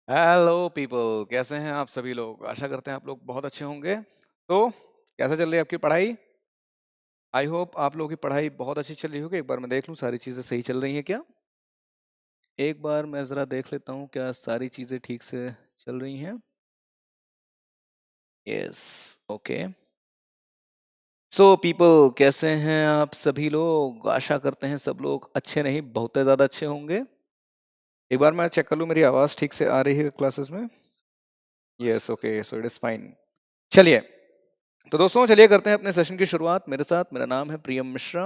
Hello people, कैसे हैं आप सभी लोग? आशा करते हैं आप लोग बहुत अच्छे होंगे। तो कैसा चल रही है आपकी पढ़ाई? आई होप आप लोगों की पढ़ाई बहुत अच्छी चल रही होगी। एक बार मैं देख लूं सारी चीजें सही चल रही हैं क्या। एक बार मैं जरा देख लेता हूं क्या सारी चीजें ठीक से चल रही हैं। Yes, okay. सो पीपल, कैसे हैं आप सभी लोग? आशा करते हैं सब लोग अच्छे नहीं बहुत ज्यादा अच्छे होंगे। एक बार मैं चेक कर लूं मेरी आवाज ठीक से आ रही है क्लासेस में। Yes, okay, so it is fine. चलिए, तो दोस्तों चलिए करते हैं अपने सेशन की शुरुआत मेरे साथ। मेरा नाम है प्रियम मिश्रा।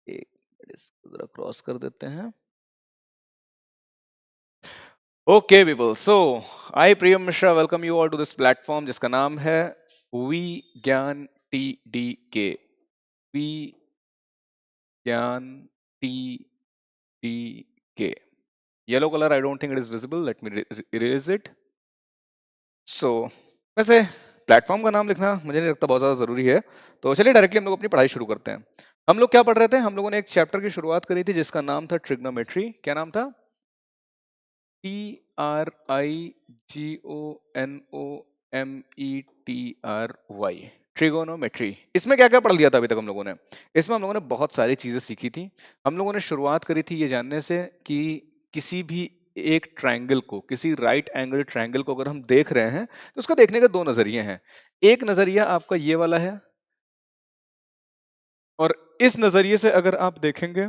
एक मिनट, इसको जरा क्रॉस कर देते हैं। Okay people, so I Priyam Mishra welcome you all to this platform जिसका नाम है Vigyan T D K. Vigyan T D K. Yellow colour, I don't think it is visible, let me erase it. So वैसे platform का नाम लिखना मुझे नहीं लगता बहुत ज़्यादा ज़रूरी है। तो चलिए डायरेक्टली हम लोग अपनी पढ़ाई शुरू करते हैं। हम लोग क्या पढ़ रहे थे? हम लोगों ने एक चैप्टर की शुरुआत करी थी जिसका नाम था ट्रिग्नोमेट्री। क्या नाम था? TRIGONOMETRY, trigonometry. इसमें क्या क्या पढ़ लिया था अभी तक हम लोगों ने? इसमें हम लोगों ने बहुत सारी चीजें सीखी थी। हम लोगों ने शुरुआत करी थी ये जानने से कि किसी भी एक ट्रायंगल को, किसी राइट एंगल ट्रायंगल को अगर हम देख रहे हैं तो उसको देखने के दो नजरिए हैं। एक नजरिया आपका ये वाला है, और इस नजरिए से अगर आप देखेंगे,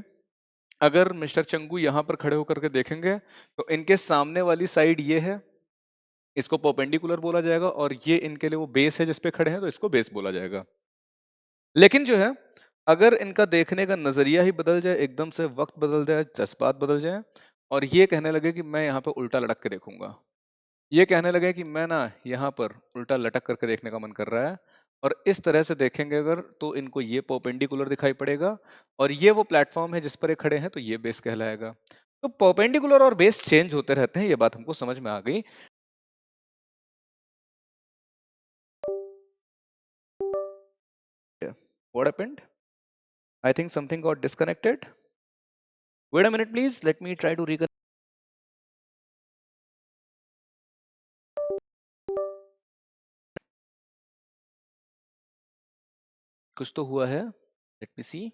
अगर मिस्टर चंगू यहां पर खड़े होकर के देखेंगे तो इनके सामने वाली साइड ये है, इसको परपेंडिकुलर बोला जाएगा, और ये इनके लिए वो बेस है जिस पे खड़े हैं तो इसको बेस बोला जाएगा। लेकिन जो है, अगर इनका देखने का नजरिया ही बदल जाए, एकदम से वक्त बदल जाए, जज्बात बदल जाए, और ये कहने लगे कि मैं यहाँ पे उल्टा लटक के देखूंगा, ये कहने लगे कि मैं ना यहाँ पर उल्टा लटक करके देखने का मन कर रहा है, और इस तरह से देखेंगे अगर, तो इनको ये परपेंडिकुलर दिखाई पड़ेगा, और ये वो प्लेटफॉर्म है जिस पर ये खड़े हैं तो ये बेस कहलाएगा। तो परपेंडिकुलर और बेस चेंज होते रहते हैं, ये बात हमको समझ में आ गई। What happened? I think something got disconnected. Wait a minute, please. Let me try to reconnect. कुछ तो हुआ है. Let me see.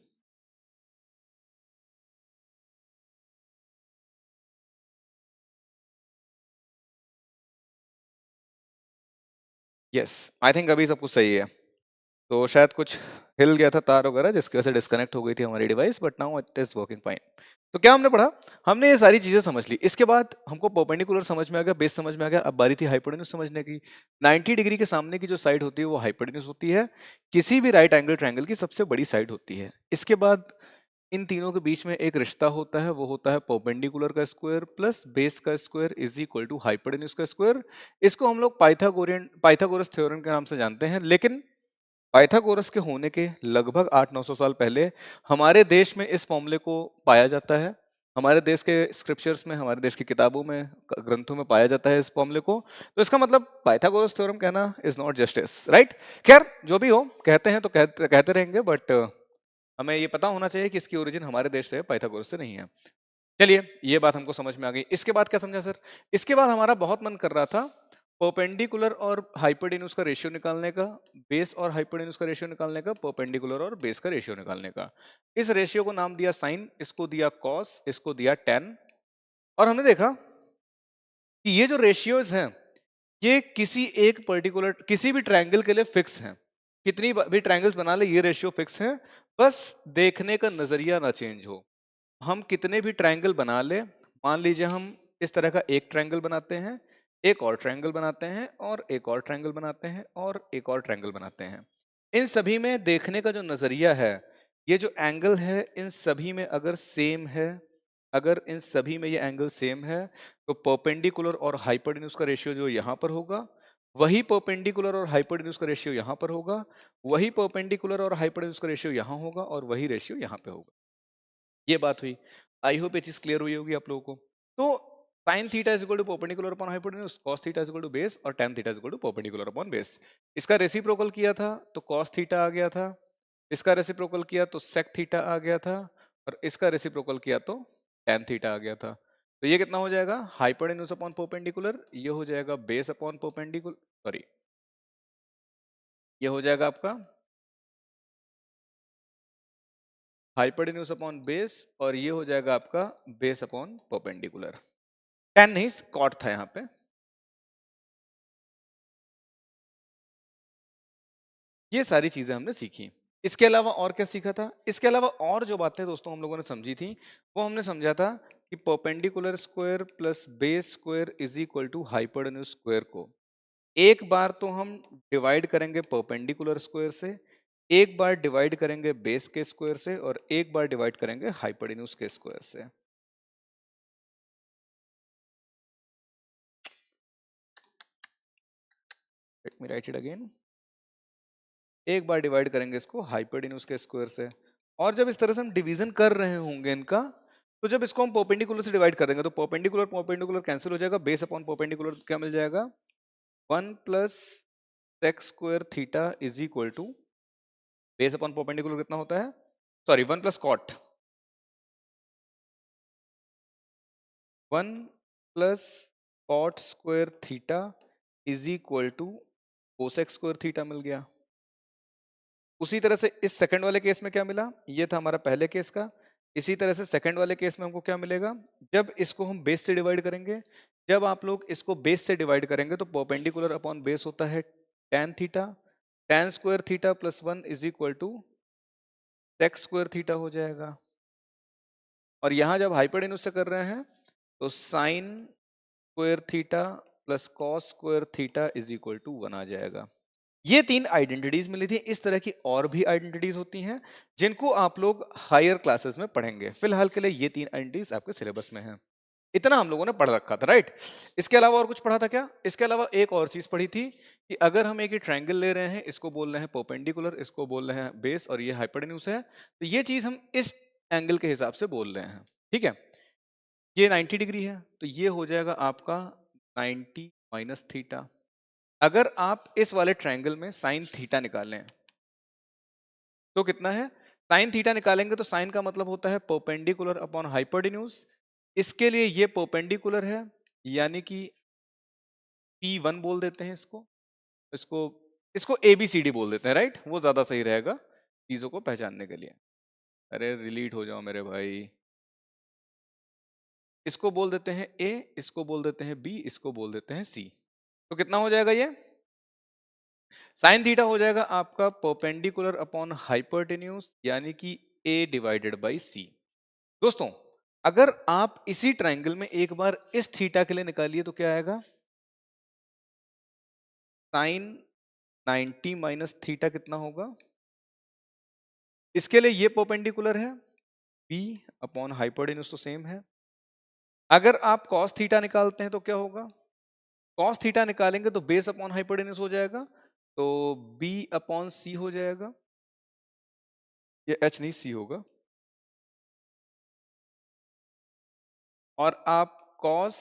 Yes, I think अभी सब कुछ सही है. तो शायद कुछ हिल गया था तार वगैरह जिसकी वजह से डिस्कनेक्ट हो गई थी हमारी device, but now it is working fine. तो क्या हमने पढ़ा? हमने ये सारी चीजें समझ ली। इसके बाद हमको परपेंडिकुलर समझ में आ गया, बेस समझ में आ गया। अब बारी थी हाइपोटेन्यूज समझने की। 90 डिग्री के सामने की जो साइड होती है वो हाइपोटेन्यूज होती है, किसी भी राइट एंगल ट्रायंगल की सबसे बड़ी साइड होती है। इसके बाद इन तीनों के बीच में एक रिश्ता होता है, वो होता है परपेंडिकुलर का स्क्वायर प्लस बेस का square is equal to hypotenuse का स्क्वायर। इसको हम लोग पाइथागोरस थ्योरम के नाम से जानते हैं। लेकिन पाइथागोरस के होने के लगभग 800-900 साल पहले हमारे देश में इस फॉर्मूले को पाया जाता है। हमारे देश के स्क्रिप्चर्स में, हमारे देश की किताबों में, ग्रंथों में पाया जाता है इस फॉर्मूले को। तो इसका मतलब पाइथागोरस थ्योरम कहना इज नॉट जस्टिस, राइट? खैर, जो भी हो, कहते हैं तो कहते रहेंगे, बट हमें ये पता होना चाहिए कि इसकी ओरिजिन हमारे देश से है, पाइथागोरस से नहीं है। चलिए, ये बात हमको समझ में आ गई। इसके बाद क्या समझा सर? इसके बाद हमारा बहुत मन कर रहा था परपेंडिकुलर और हाइपोटेन्यूज का रेशियो निकालने का, बेस और हाइपोटेन्यूज का रेशियो निकालने का, परपेंडिकुलर और बेस का रेशियो निकालने का। इस रेशियो को नाम दिया साइन, इसको दिया कॉस, इसको दिया टेन। और हमने देखा कि ये जो रेशियोज हैं, ये किसी एक पर्टिकुलर, किसी भी ट्रायंगल के लिए फिक्स हैं। कितनी भी ट्रायंगल्स बना ले, ये रेशियो फिक्स है। बस देखने का नजरिया ना चेंज हो। हम कितने भी ट्रायंगल बना ले, मान लीजिए हम इस तरह का एक ट्रायंगल बनाते हैं, एक और ट्रायंगल बनाते हैं, और एक और ट्रायंगल बनाते हैं, और एक और ट्रायंगल बनाते हैं। इन सभी में देखने का जो नजरिया है, ये जो एंगल है, इन सभी में अगर सेम है, अगर इन सभी में ये एंगल सेम है, तो परपेंडिकुलर और हाइपोटेन्यूज का रेशियो जो यहाँ पर होगा, वही परपेंडिकुलर और हाइपोटेन्यूज का रेशियो यहाँ पर होगा, वही परपेंडिकुलर और हाइपोटेन्यूज का रेशियो यहाँ होगा, और वही रेशियो यहाँ पे होगा। ये बात हुई। आई होप ये चीज क्लियर हुई होगी आप लोगों को। तो sin theta is equal to perpendicular upon hypotenuse, cos theta is equal to base, और tan theta is equal to perpendicular upon base. इसका रेसिप्रोकल किया था तो cos थीटा आ गया था, इसका रेसिप्रोकल किया तो sec थीटा आ गया था, और इसका रेसिप्रोकल किया तो tan थीटा आ गया था। तो ये कितना हो जाएगा, हाइपोटेन्यूज अपॉन परपेंडिकुलर, ये हो जाएगा बेस अपॉन परपेंडिकुलर, सॉरी ये हो जाएगा आपका हाइपोटेन्यूज अपॉन बेस, और ये हो जाएगा आपका बेस अपॉन परपेंडिकुलर। tan नहीं कॉट था यहाँ पे। ये सारी चीजें हमने सीखी। इसके अलावा और क्या सीखा था, इसके अलावा और जो बातें दोस्तों हम लोगों ने समझी थी, वो हमने समझा था कि perpendicular square plus base square is equal to hypotenuse square को एक बार तो हम डिवाइड करेंगे परपेंडिकुलर स्क्वायर से, एक बार डिवाइड करेंगे बेस के स्क्वायर से, और एक बार डिवाइड करेंगे हाइपोटेन्यूज के स्क्वायर से। Let me right it again. एक बार डिवाइड करेंगे इसको हाइपोटेन्यूज के स्क्वायर से, और जब इस तरह से हम डिवीजन कर रहे होंगे इनका, तो जब इसको हम परपेंडिकुलर से डिवाइड कर देंगे तो परपेंडिकुलर परपेंडिकुलर कैंसिल हो जाएगा, बेस अपॉन परपेंडिकुलर क्या मिल जाएगा, 1 plus sec square theta is equal to base upon perpendicular कितना होता है, sorry 1 plus cot, 1 plus cot square theta is equal to cosec square theta मिल गया। उसी तरह से इस सेकंड वाले केस में क्या मिला, ये था हमारा पहले केस का। इसी तरह से सेकंड वाले केस में हमको क्या मिलेगा, जब इसको हम बेस से डिवाइड करेंगे, जब आप लोग इसको बेस से डिवाइड करेंगे तो परपेंडिकुलर अपॉन बेस होता है tan theta, tan square theta plus 1 is equal to sec square theta हो जाएगा। और यहां जब हाइपोटेन्यूज से कर रहे हैं तो sine square theta plus cos square theta is equal to 1 आ जाएगा। ये तीन आइडेंटिटीज मिली थी। इस तरह की और भी आइडेंटिटीज होती हैं जिनको आप लोग हायर क्लासेस में पढ़ेंगे। फिलहाल के लिए ये तीन आइडेंटिटीज आपके सिलेबस में हैं। इतना हम लोगों ने पढ़ रखा था, राइट। इसके अलावा और कुछ पढ़ा था क्या, इसके अलावा एक और चीज पढ़ी थी कि अगर हम एक ट्रायंगल ले रहे हैं, इसको बोल रहे हैं परपेंडिकुलर, इसको बोल रहे हैं बेस, और ये हाइपोटेन्यूज है, तो ये चीज हम इस एंगल के हिसाब से बोल रहे हैं, ठीक है। ये 90 डिग्री है तो ये हो जाएगा आपका 90 माइनस थीटा। अगर आप इस वाले ट्रायंगल में साइन थीटा निकालें तो कितना है, साइन थीटा निकालेंगे तो साइन का मतलब होता है परपेंडिकुलर अपॉन हाइपोटेन्यूज। इसके लिए ये परपेंडिकुलर है, यानी कि P1 बोल देते हैं इसको, इसको इसको ABCD बोल देते हैं, राइट। वो ज्यादा सही रहेगा चीजों को पहचानने के लिए। अरे रिलीट हो जाओ मेरे भाई। इसको बोल देते हैं A, इसको बोल देते हैं B, इसको बोल देते हैं C। तो कितना हो जाएगा, ये साइन थीटा हो जाएगा आपका परपेंडिकुलर अपॉन हाइपोटेन्यूज, यानी कि A डिवाइडेड बाई C। दोस्तों अगर आप इसी ट्रायंगल में एक बार इस थीटा के लिए निकालिए तो क्या आएगा, साइन 90 माइनस थीटा कितना होगा। इसके लिए ये परपेंडिकुलर है, B अपॉन हाइपोटेन्यूज तो सेम है। अगर आप cos थीटा निकालते हैं तो क्या होगा, cos थीटा निकालेंगे तो बेस अपॉन हाइपोटेन्यूज हो जाएगा, तो B अपॉन C हो जाएगा। ये H नहीं C होगा। और आप cos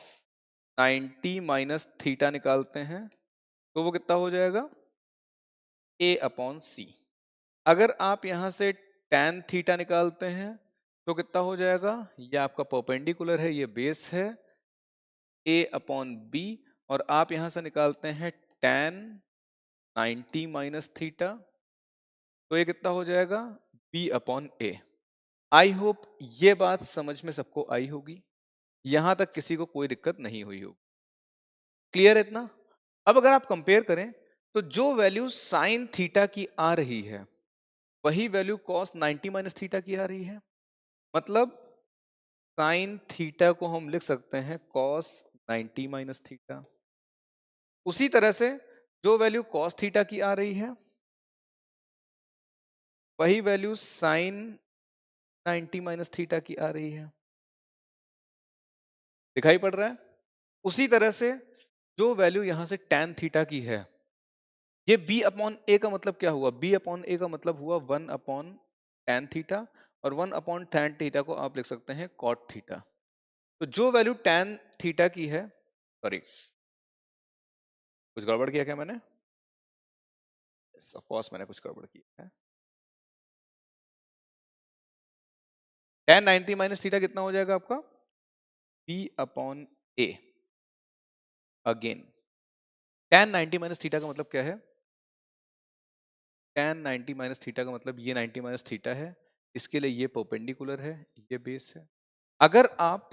90 माइनस थीटा निकालते हैं तो वो कितना हो जाएगा, A अपॉन C। अगर आप यहां से tan थीटा निकालते हैं तो कितना हो जाएगा, ये आपका परपेंडिकुलर है, ये बेस है, A अपॉन B। और आप यहां से निकालते हैं tan 90 माइनस थीटा, तो ये कितना हो जाएगा, B upon A। I hope ये बात समझ में सबको आई होगी, यहां तक किसी को कोई दिक्कत नहीं हुई होगी। क्लियर है इतना। अब अगर आप कंपेयर करें तो जो वैल्यू साइन थीटा की आ रही है वही वैल्यू कॉस 90 माइनस थीटा की आ रही है। मतलब साइन थीटा को हम लिख सकते हैं कॉस 90 माइनस थीटा। उसी तरह से जो वैल्यू कॉस थीटा की आ रही है वही वैल्यू साइन 90 माइनस थीटा की आ रही है। दिखाई पड़ रहा है। उसी तरह से जो वैल्यू यहां से tan थीटा की है, ये b अपॉन ए का मतलब क्या हुआ, b अपॉन ए का मतलब हुआ 1 अपॉन tan थीटा, और 1 अपॉन tan थीटा को आप लिख सकते हैं cot थीटा। तो जो वैल्यू tan थीटा की है, सॉरी कुछ गड़बड़ किया क्या मैंने, ऑफ कोर्स मैंने कुछ गड़बड़ किया है। tan 90 माइनस थीटा कितना हो जाएगा आपका, बी अपॉन ए अगेन। tan 90 माइनस थीटा का मतलब क्या है? tan 90 माइनस थीटा का मतलब ये 90 माइनस थीटा है, इसके लिए ये परपेंडिकुलर है, ये बेस है। अगर आप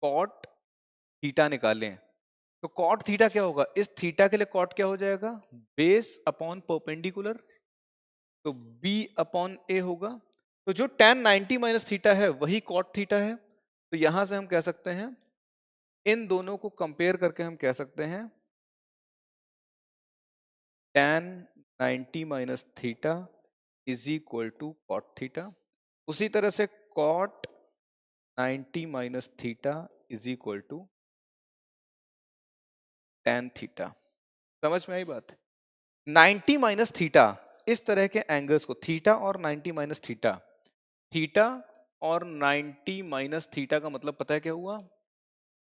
cot थीटा निकालें तो cot थीटा क्या होगा? इस थीटा के लिए cot क्या हो जाएगा? बेस अपॉन परपेंडिकुलर, तो b अपॉन a होगा। तो जो tan 90 माइनस थीटा है वही cot थीटा है। तो यहां से हम कह सकते हैं, इन दोनों को कंपेयर करके हम कह सकते हैं tan 90 minus theta is equal to cot theta. उसी तरह से cot 90 minus theta is equal to tan theta. समझ में आई बात? 90 माइनस थीटा, इस तरह के एंगल्स को, थीटा और 90 माइनस थीटा, थीटा और 90 माइनस थीटा का मतलब पता है क्या हुआ?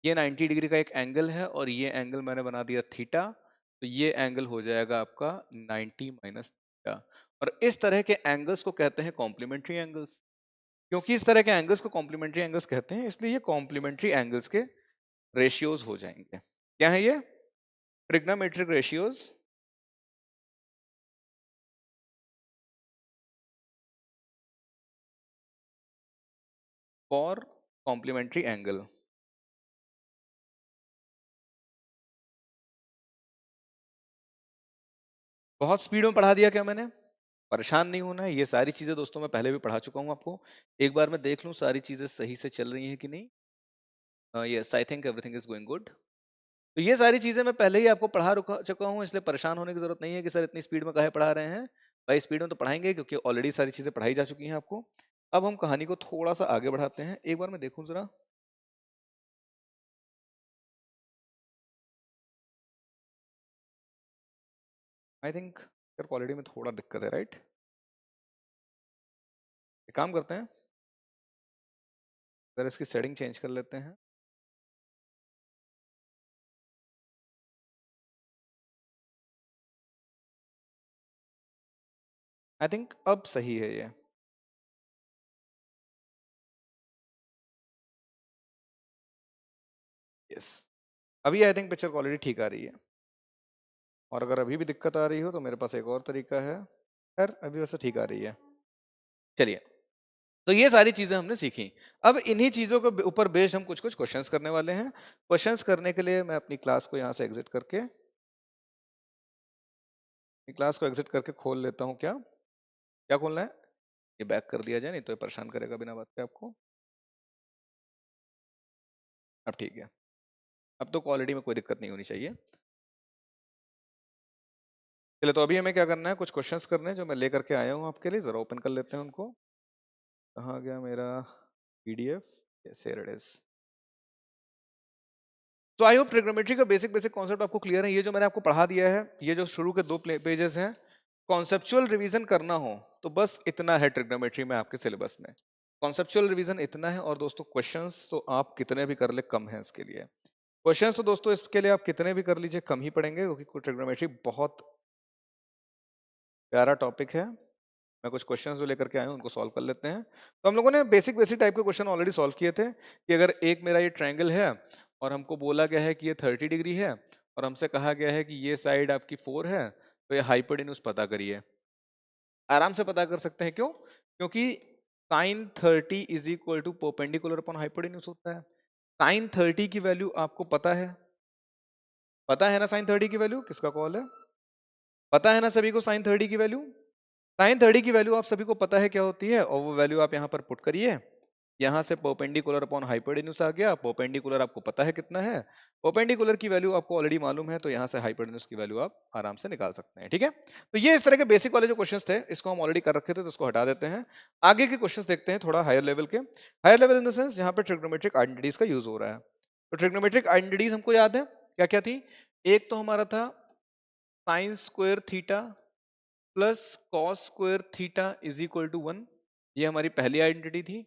ये 90 डिग्री का एक एंगल है और ये एंगल मैंने बना दिया थीटा, तो ये एंगल हो जाएगा आपका 90 माइनस थीटा। और इस तरह के एंगल्स को कहते हैं कॉम्प्लीमेंट्री एंगल्स। क्योंकि इस तरह के एंगल्स को कॉम्प्लीमेंट्री एंगल्स कहते हैं, इसलिए ये कॉम्प्लीमेंट्री एंगल्स के रेशियोज हो जाएंगे। क्या है ये? Trigonometric ratios for complementary angle. बहुत स्पीड में पढ़ा दिया क्या मैंने? परेशान नहीं होना है, ये सारी चीजें दोस्तों मैं पहले भी पढ़ा चुका हूं आपको। एक बार मैं देख लूं सारी चीजें सही से चल रही हैं कि नहीं। Yes, I think everything is going good. तो ये सारी चीजें मैं पहले ही आपको पढ़ा रुका चुका हूँ, इसलिए परेशान होने की जरूरत नहीं है कि सर इतनी स्पीड में काहे पढ़ा रहे हैं। भाई स्पीड में तो पढ़ाएंगे क्योंकि ऑलरेडी सारी चीजें पढ़ाई जा चुकी हैं आपको। अब हम कहानी को थोड़ा सा आगे बढ़ाते हैं, एक बार मैं देखूं जरा। आई थिंक सर क्वालिटी में थोड़ा दिक्कत है, राइट? एक काम करते हैं, सर इसकी सेटिंग चेंज कर लेते हैं। आई थिंक अब सही है ये। यस, अभी आई थिंक पिक्चर क्वालिटी ठीक आ रही है। और अगर अभी भी दिक्कत आ रही हो तो मेरे पास एक और तरीका है। खैर अभी वैसे ठीक आ रही है। चलिए, तो ये सारी चीजें हमने सीखी। अब इन्हीं चीजों के ऊपर बेस्ड हम कुछ कुछ क्वेश्चंस करने वाले हैं। क्वेश्चंस करने के लिए मैं अपनी क्लास को यहाँ से एग्जिट करके, क्लास को एग्जिट करके खोल लेता हूँ। क्या क्या खोलना है? ये बैक कर दिया जाए, नहीं तो ये परेशान करेगा बिना बात के आपको। अब ठीक है, अब तो क्वालिटी में कोई दिक्कत नहीं होनी चाहिए। चलिए, तो अभी हमें क्या करना है, कुछ क्वेश्चंस करने हैं जो मैं लेकर के आया हूँ आपके लिए। जरा ओपन कर लेते हैं उनको। कहाँ गया मेरा PDF? Yes, here it is. तो आई होप ट्रिग्नोमेट्री का बेसिक बेसिक कॉन्सेप्ट आपको क्लियर है। ये जो मैंने आपको पढ़ा दिया है, ये जो शुरू के 2 पेजेस हैं, कॉन्सेप्चुअल रिवीजन करना हो तो बस इतना है ट्रिग्नोमेट्री में आपके सिलेबस में। कॉन्सेप्चुअल रिवीजन इतना है। और दोस्तों क्वेश्चंस तो आप कितने भी कर ले कम है इसके लिए। क्वेश्चंस तो दोस्तों इसके लिए आप कितने भी कर लीजिए कम ही पड़ेंगे, क्योंकि ट्रिग्नोमेट्री बहुत प्यारा टॉपिक है। मैं कुछ क्वेश्चंस जो लेकर के आया हूं उनको सॉल्व कर लेते हैं। तो हम लोगों ने बेसिक बेसिक टाइप के क्वेश्चन ऑलरेडी सॉल्व किए थे कि अगर एक मेरा ये ट्रायंगल है और हमको बोला गया है कि ये 30 डिग्री है और हमसे कहा गया है कि ये साइड आपकी 4 है, तो ये हाइपोटेन्यूज पता करिए। आराम से पता कर सकते हैं। क्यों? क्योंकि sine 30 is equal to perpendicular upon hypotenuse होता है। साइन 30 की वैल्यू आपको पता है? पता है ना साइन 30 की वैल्यू? किसका कॉल है? पता है ना सभी को साइन 30 की वैल्यू? साइन 30 की वैल्यू आप सभी को पता है क्या होती है, और वो वैल्यू आप यहाँ पर पुट करिए। यहाँ से परपेंडिकुलर अपॉन हाइपोटेन्यूज आ गया। परपेंडिकुलर आपको पता है कितना है, परपेंडिकुलर की वैल्यू आपको ऑलरेडी मालूम है, तो यहाँ से हाइपोटेन्यूज की वैल्यू आप आराम से निकाल सकते हैं। ठीक है, तो ये इस तरह के बेसिक वाले जो क्वेश्चंस थे, इसको हम ऑलरेडी कर रखे थे, तो इसको हटा देते हैं। आगे के क्वेश्चंस देखते हैं थोड़ा हायर लेवल के। Higher level in the sense जहाँ पे ट्रिग्नोमेट्रिक आइडेंटिटीज का यूज हो रहा है। तो ट्रिग्नोमेट्रिक आइडेंटिटीज हमको याद है क्या क्या थी? एक तो हमारा था sine square theta plus cos square theta is equal to 1। ये हमारी पहली आइडेंटिटी थी।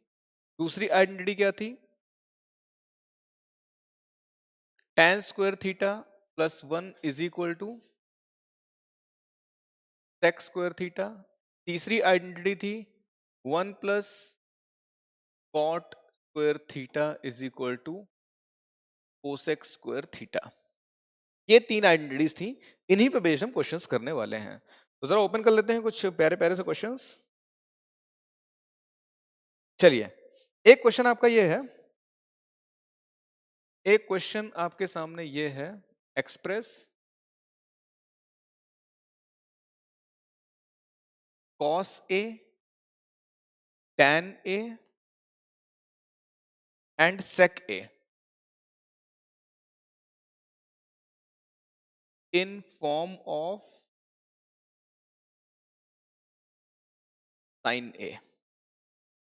दूसरी आइडेंटिटी क्या थी? tan square theta plus 1 is equal to sec square theta. तीसरी आइडेंटिटी थी 1 plus cot square theta is equal to cosec square theta. ये 3 आइडेंटिटीज थी, इन्हीं पे बेस्ड हम क्वेश्चंस करने वाले हैं। तो जरा ओपन कर लेते हैं कुछ प्यारे प्यारे से क्वेश्चंस। चलिए, एक क्वेश्चन आपका ये है, एक क्वेश्चन आपके सामने ये है, express cos A tan A and sec A in form of sin ए।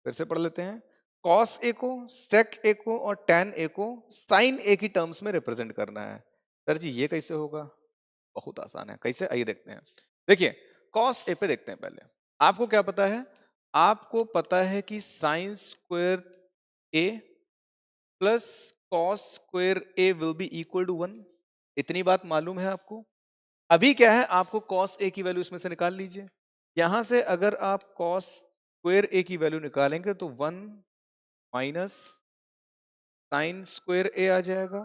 फिर से पढ़ लेते हैं, cos ए को, sec ए को और tan ए को sin ए की टर्म्स में रिप्रेजेंट करना है। सर जी ये कैसे होगा? बहुत आसान है, कैसे आइए देखते हैं। देखिए, cos ए पे देखते हैं पहले। आपको क्या पता है? आपको पता है कि sin square A plus cos square A will be equal to 1। इतनी बात मालूम है आपको? अभी क्या है, आपको cos ए की वैल्यू इसमें से निकाल लीजिए। यहां से अगर आप cos स्क्वायर ए की वैल्यू निकालेंगे तो 1 माइनस साइन स्क्वायर ए आ जाएगा।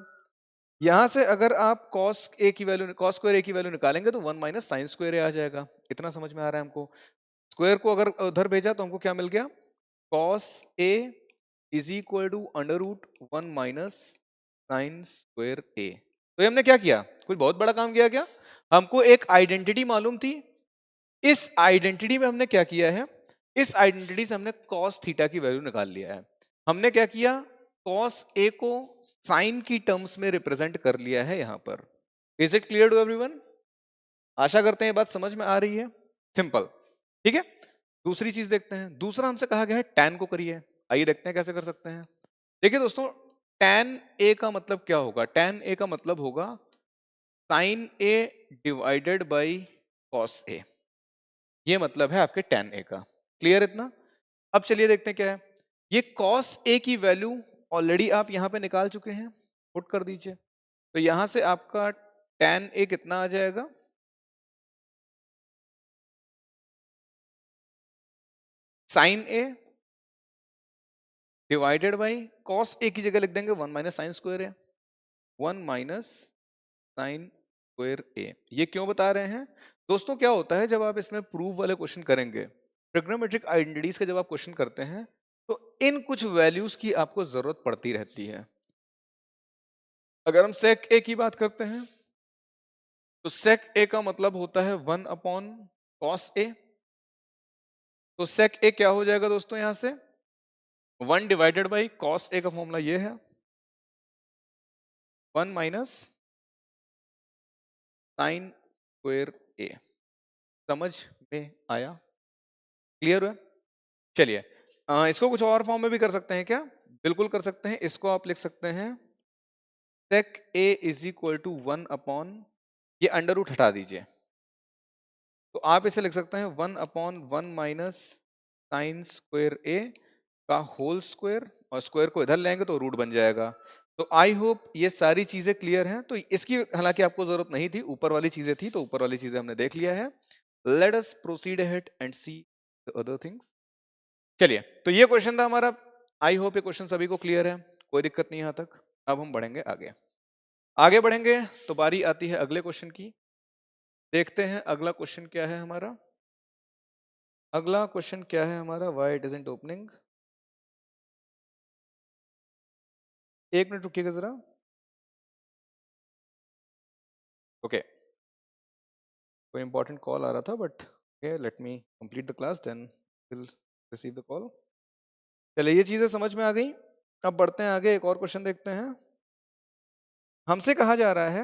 यहां से अगर आप cos स्क्वायर ए की वैल्यू निकालेंगे तो 1 माइनस साइन स्क्वायर ए आ जाएगा। इतना समझ में आ रहा है हमको? स्क्वायर को अगर उधर भेजा तो हमको क्या मिल गया? cos A is equal to under root 1 minus sine square A. तो ये हमने क्या किया? कुछ बहुत बड़ा काम किया क्या? हमको एक आइडेंटिटी मालूम थी, इस आइडेंटिटी में हमने क्या किया है? इस आइडेंटिटी से हमने cos थीटा की वैल्यू निकाल लिया है। हमने क्या किया? cos ए को साइन की टर्म्स में रिप्रेजेंट कर लिया है यहां पर। Is it clear to everyone? आशा करते हैं बात समझ में आ रही है। सिंपल, ठीक है। दूसरी चीज देखते हैं, दूसरा हमसे कहा गया है tan को करिए। आइए देखते हैं कैसे कर सकते हैं। देखिए दोस्तों, tan a का मतलब क्या होगा? tan a का मतलब होगा sin a divided by cos a। ये मतलब है आपके tan a का। क्लियर इतना? अब चलिए देखते हैं क्या है। ये cos a की वैल्यू ऑलरेडी आप यहां पे निकाल चुके हैं, पुट कर दीजिए। तो यहां से आपका tan a कितना आ जाएगा? sin a divided by cos a की जगह लिख देंगे 1 minus sine square a। 1 minus sine square a। ये क्यों बता रहे हैं दोस्तों? क्या होता है जब आप इसमें प्रूफ वाले क्वेश्चन करेंगे, ट्रिग्नोमेट्रिक आइडेंटिटीज का जब आप क्वेश्चन करते हैं, तो इन कुछ वैल्यूज की आपको जरूरत पड़ती रहती है। अगर हम sec a की बात करते हैं तो sec a का मतलब होता है 1 अपॉन cos a। तो sec a क्या हो जाएगा दोस्तों? यहां से 1 डिवाइडेड बाई cos a का फॉर्मूला ये है 1 माइनस साइन स्क्वायर a। समझ में आया? क्लियर है? चलिए, इसको कुछ और फॉर्म में भी कर सकते हैं क्या? बिल्कुल कर सकते हैं। इसको आप लिख सकते हैं sec a is equal to 1 upon, ये अंडर रूट हटा दीजिए, तो आप इसे लिख सकते हैं 1 upon 1 minus sine square a का होल स्क्वायर, और स्क्वायर को इधर लेंगे तो रूट बन जाएगा। तो आई होप ये सारी चीजें क्लियर हैं। तो इसकी हालांकि आपको जरूरत नहीं थी, ऊपर वाली चीजें थी, तो ऊपर वाली चीजें हमने देख लिया है। Let us proceed ahead and see the other things. चलिए, तो ये क्वेश्चन था हमारा। आई होप ये क्वेश्चन सभी को क्लियर है, कोई दिक्कत नहीं यहाँ तक। अब हम बढ़ेंगे आगे। आगे बढ़ेंगे तो बारी आती है अगले क्वेश्चन की। देखते हैं अगला क्वेश्चन क्या है हमारा। अगला क्वेश्चन क्या है हमारा? Why it isn't opening? एक मिनट रुकिएगा जरा। ओके, कोई इंपॉर्टेंट कॉल आ रहा था, but let me complete the class then will receive the call. चलिए, ये चीजें समझ में आ गई। अब बढ़ते हैं आगे, एक और क्वेश्चन देखते हैं। हमसे कहा जा रहा है,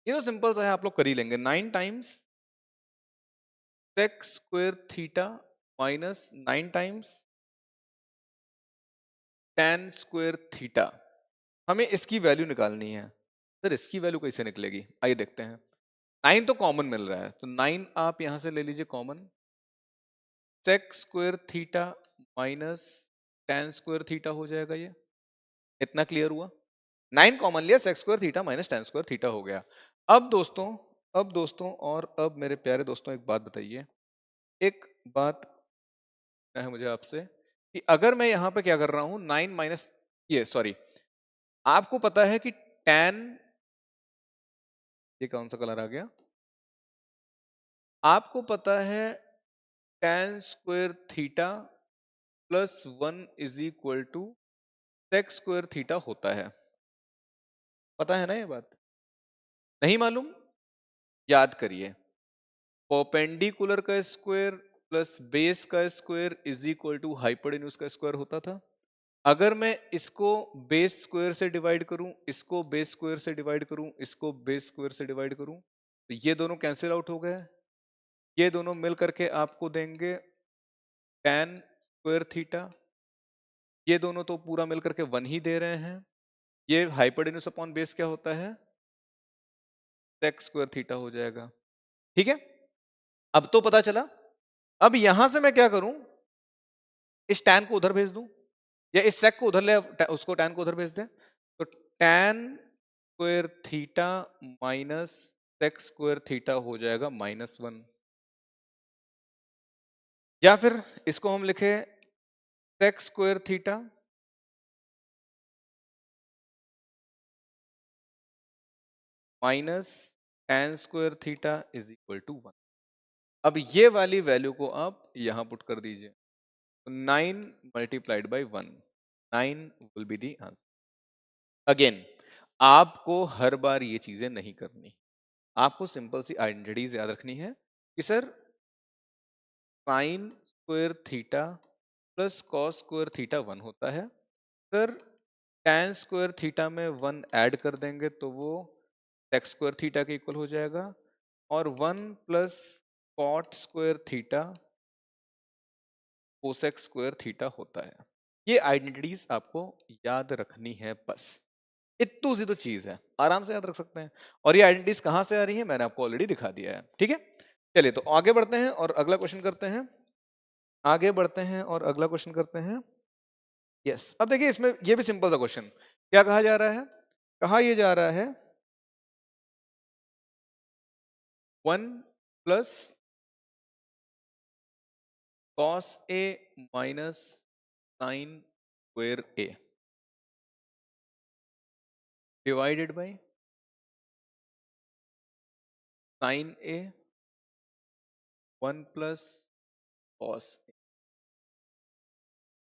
ये तो सिंपल सा है, आप लोग कर ही लेंगे। 9 times sec square theta minus 9 times tan square theta. हमें इसकी वैल्यू निकालनी है। सर इसकी वैल्यू कैसे निकलेगी? आइए देखते हैं। 9 तो कॉमन मिल रहा है, तो 9 आप यहां से ले लीजिए common. sec square theta minus tan square theta हो जाएगा ये। इतना क्लियर हुआ? 9 कॉमन लिया, sec square theta minus tan square theta हो गया। अब दोस्तों, और अब मेरे प्यारे दोस्तों, एक बात बताइए। एक बात है मुझे आपसे कि अगर मैं यहां पे क्या कर रहा हूं, 9 माइनस, ये सॉरी, आपको पता है कि tan, ये कौन सा कलर आ गया, आपको पता है tan square theta plus 1 is equal to sec square theta होता है, पता है ना ये बात? नहीं मालूम? याद करिए, परपेंडिकुलर का स्क्वायर प्लस बेस का square is equal to hypotenuse का स्क्वायर होता था। अगर मैं इसको बेस स्क्वायर से डिवाइड करूं, इसको बेस स्क्वायर से डिवाइड करूं, इसको बेस स्क्वायर से डिवाइड करूं, तो ये दोनों कैंसिल आउट हो गए, ये दोनों मिल करके आपको देंगे tan स्क्वायर थीटा, ये दोनों तो पूरा मिल करके 1 ही दे रहे हैं, ये हाइपोटेन्यूज अपॉन बेस क्या होता है, sec स्क्वायर थीटा हो जाएगा। ठीक है, अब तो पता चला। अब यहां से मैं क्या करूं, इस tan को उधर भेज दूं या इस sec को उधर ले, उसको tan को उधर भेज दें, तो tan square theta minus sec square theta हो जाएगा -1, या फिर इसको हम लिखे sec square theta minus tan square theta is equal to 1। अब ये वाली वैल्यू को आप यहां पुट कर दीजिए, तो 9 multiplied by 1, 9 will be the answer. Again, आपको हर बार ये चीजें नहीं करनी, आपको सिंपल सी आइडेंटिटीज याद रखनी है कि sir sign square theta plus cos square theta 1 होता है, सर tan स्क्वायर थीटा में 1 ऐड कर देंगे तो वो sec स्क्वायर थीटा के इक्वल हो जाएगा, और 1 plus cot square theta cosec square theta होता है। ये आइडेंटिटीज आपको याद रखनी है बस, इतनी सी तो चीज है, आराम से याद रख सकते हैं। और ये आइडेंटिटीज कहां से आ रही है मैंने आपको ऑलरेडी दिखा दिया है। ठीक है, चलिए तो आगे बढ़ते हैं और अगला क्वेश्चन करते हैं, आगे बढ़ते हैं और अगला क्वेश्चन करते हैं। यस, अब देखिए इसमें ये भी सिंपल सा क्वेश्चन, क्या कहा जा रहा है, कहा यह जा रहा है 1 plus cos A minus sine square A divided by sine A 1 plus cos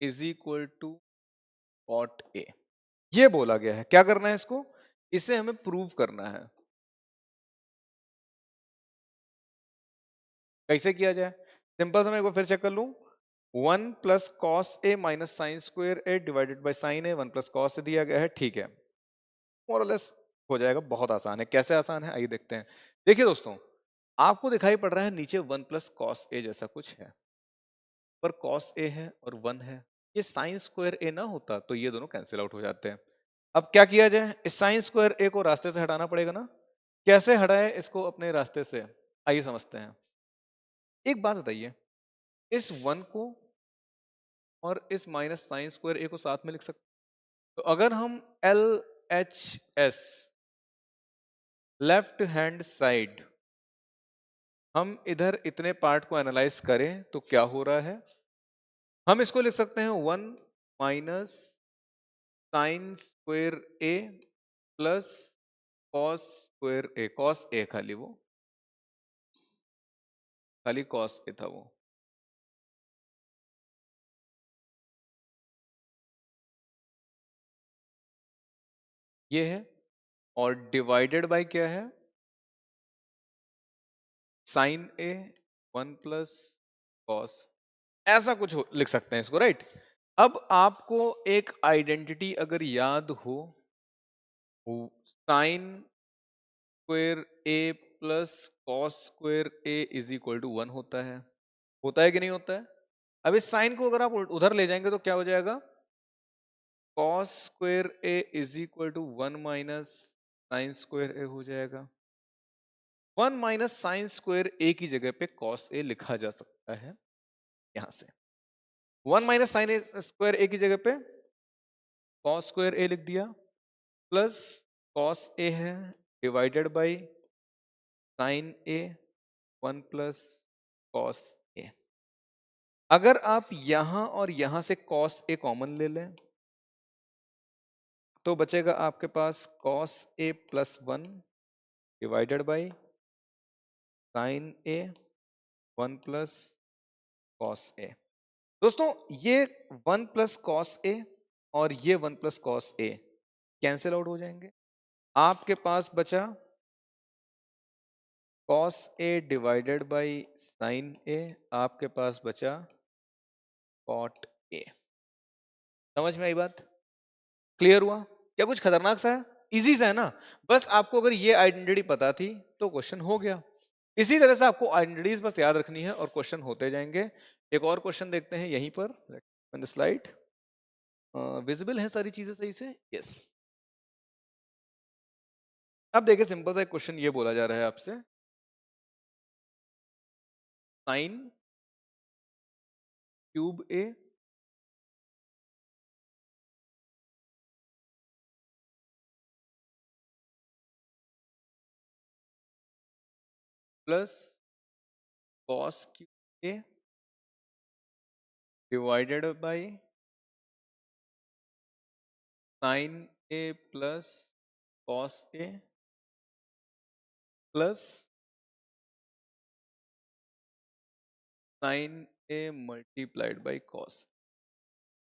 is equal to cot A, ये बोला गया है। क्या करना है इसको, इसे हमें प्रूव करना है। कैसे किया जाए, सिंपल सा मैं एक बार फिर चेक कर लूं, 1 plus cos A minus sine square A divided by sine A, 1 plus cos A दिया गया है, ठीक है, मोरलेस हो जाएगा, बहुत आसान है। कैसे आसान है आइए देखते हैं। देखिए दोस्तों, आपको दिखाई पड़ रहा है नीचे 1 प्लस कॉस ए जैसा कुछ है, पर कॉस ए है और 1 है, ये साइन स्क्वायर ए ना होता तो ये दोनों कैंसिल आउट हो जाते हैं। अब क्या किया जाए, इस साइन स्क्वायर ए को रास्ते से हटाना पड़ेगा ना, कैसे हटाए इसको अपने रास्ते से, आइए समझते हैं। एक बात बताइए, इस 1 को और इस माइनस साइन स्क्वायर ए को साथ में लिख सकते, तो अगर हम L H S left hand side हम इधर इतने पार्ट को एनालाइज करें तो क्या हो रहा है, हम इसको लिख सकते हैं 1 minus sine square A plus cos square A, cos ए खाली कॉस ए था वो, ये है, और डिवाइडेड बाय क्या है, साइन ए 1 प्लस कॉस, ऐसा कुछ लिख सकते हैं इसको, राइट। अब आपको एक आइडेंटिटी अगर याद हो, sine square A plus cos square A is equal to 1 होता है कि नहीं होता है। अब इस साइन को अगर आप उधर ले जाएंगे तो क्या हो जाएगा, cos square A is equal to 1 minus sine square A हो जाएगा। 1 माइनस साइन स्क्वायर ए की जगह पे कॉस ए लिखा जा सकता है, यहां से 1 माइनस साइन स्क्वायर ए की जगह पे कॉस स्क्वायर ए लिख दिया, प्लस कॉस ए है divided by sine A 1 plus cos A. अगर आप यहां और यहां से कॉस ए कॉमन ले लें तो बचेगा आपके पास cos a plus 1 divided by sin a 1 plus cos a। दोस्तों ये 1 प्लस cos a और ये 1 plus cos a cancel out हो जाएंगे। आपके पास बचा cos a divided by sin a, आपके पास बचा cot a। समझ में आई बात? क्लियर हुआ? क्या कुछ खतरनाक सा है? इजी सा है ना? बस आपको अगर ये आइडेंटिटी पता थी तो क्वेश्चन हो गया। इसी तरह से आपको आइडेंटिटीज बस याद रखनी है और क्वेश्चन होते जाएंगे। एक और क्वेश्चन देखते हैं यहीं पर स्लाइड। विजिबल है सारी चीजें सही से? यस। अब देखिए सिंपल सा एक क्वेश्चन ये बोला जा रहा है आपसे, sign cube A plus cos cube A divided by sine A plus cos A plus sine A multiplied by cos.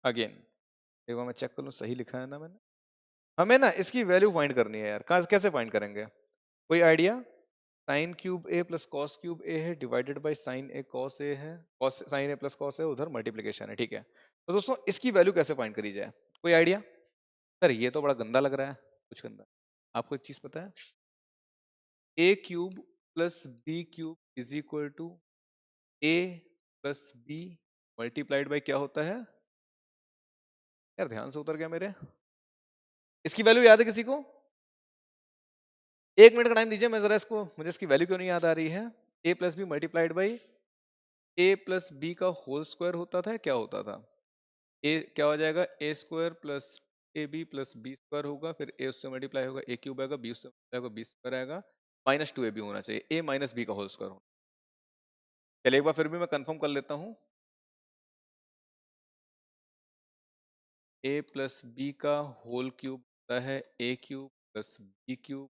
Again एक बार मैं चेक कर लूं सही लिखा है ना मैंने। हमें ना इसकी वैल्यू फाइंड करनी है यार, कैसे फाइंड करेंगे? कोई idea? Sine cube A plus cos cube A है divided by sine A cos A है, cos sine A plus cos है, उधर मल्टीप्लिकेशन है, ठीक है। तो दोस्तों इसकी वैल्यू कैसे फाइंड करी जाए? कोई आइडिया? सर ये तो बड़ा गंदा लग रहा है। कुछ गंदा, आपको एक चीज पता है, A cube plus B cube is equal to A plus B multiplied by क्या होता है? यार ध्यान से उतर गया मेरे। इसकी वैल्यू याद है किसी को? एक मिनट का टाइम दीजिए, मैं जरा इसको, मुझे इसकी वैल्यू क्यों नहीं याद आ रही है। A plus B multiplied by A plus B का होल स्क्वायर होता था, क्या होता था? ए क्या हो जाएगा, A square plus A B plus B square होगा, फिर ए उससे मल्टीप्लाई होगा, ए क्यूब आएगा, बी उससे मल्टीप्लाई होगा, बी स्क्वायर आएगा, माइनस टू ए बी होना चाहिए, ए माइनस बी का होल स्क्वायर हो। चलिए एक बार फिर भी मैं कंफर्म कर लेता हूँ, ए प्लस बी का होल क्यूब होता है A cube plus B cube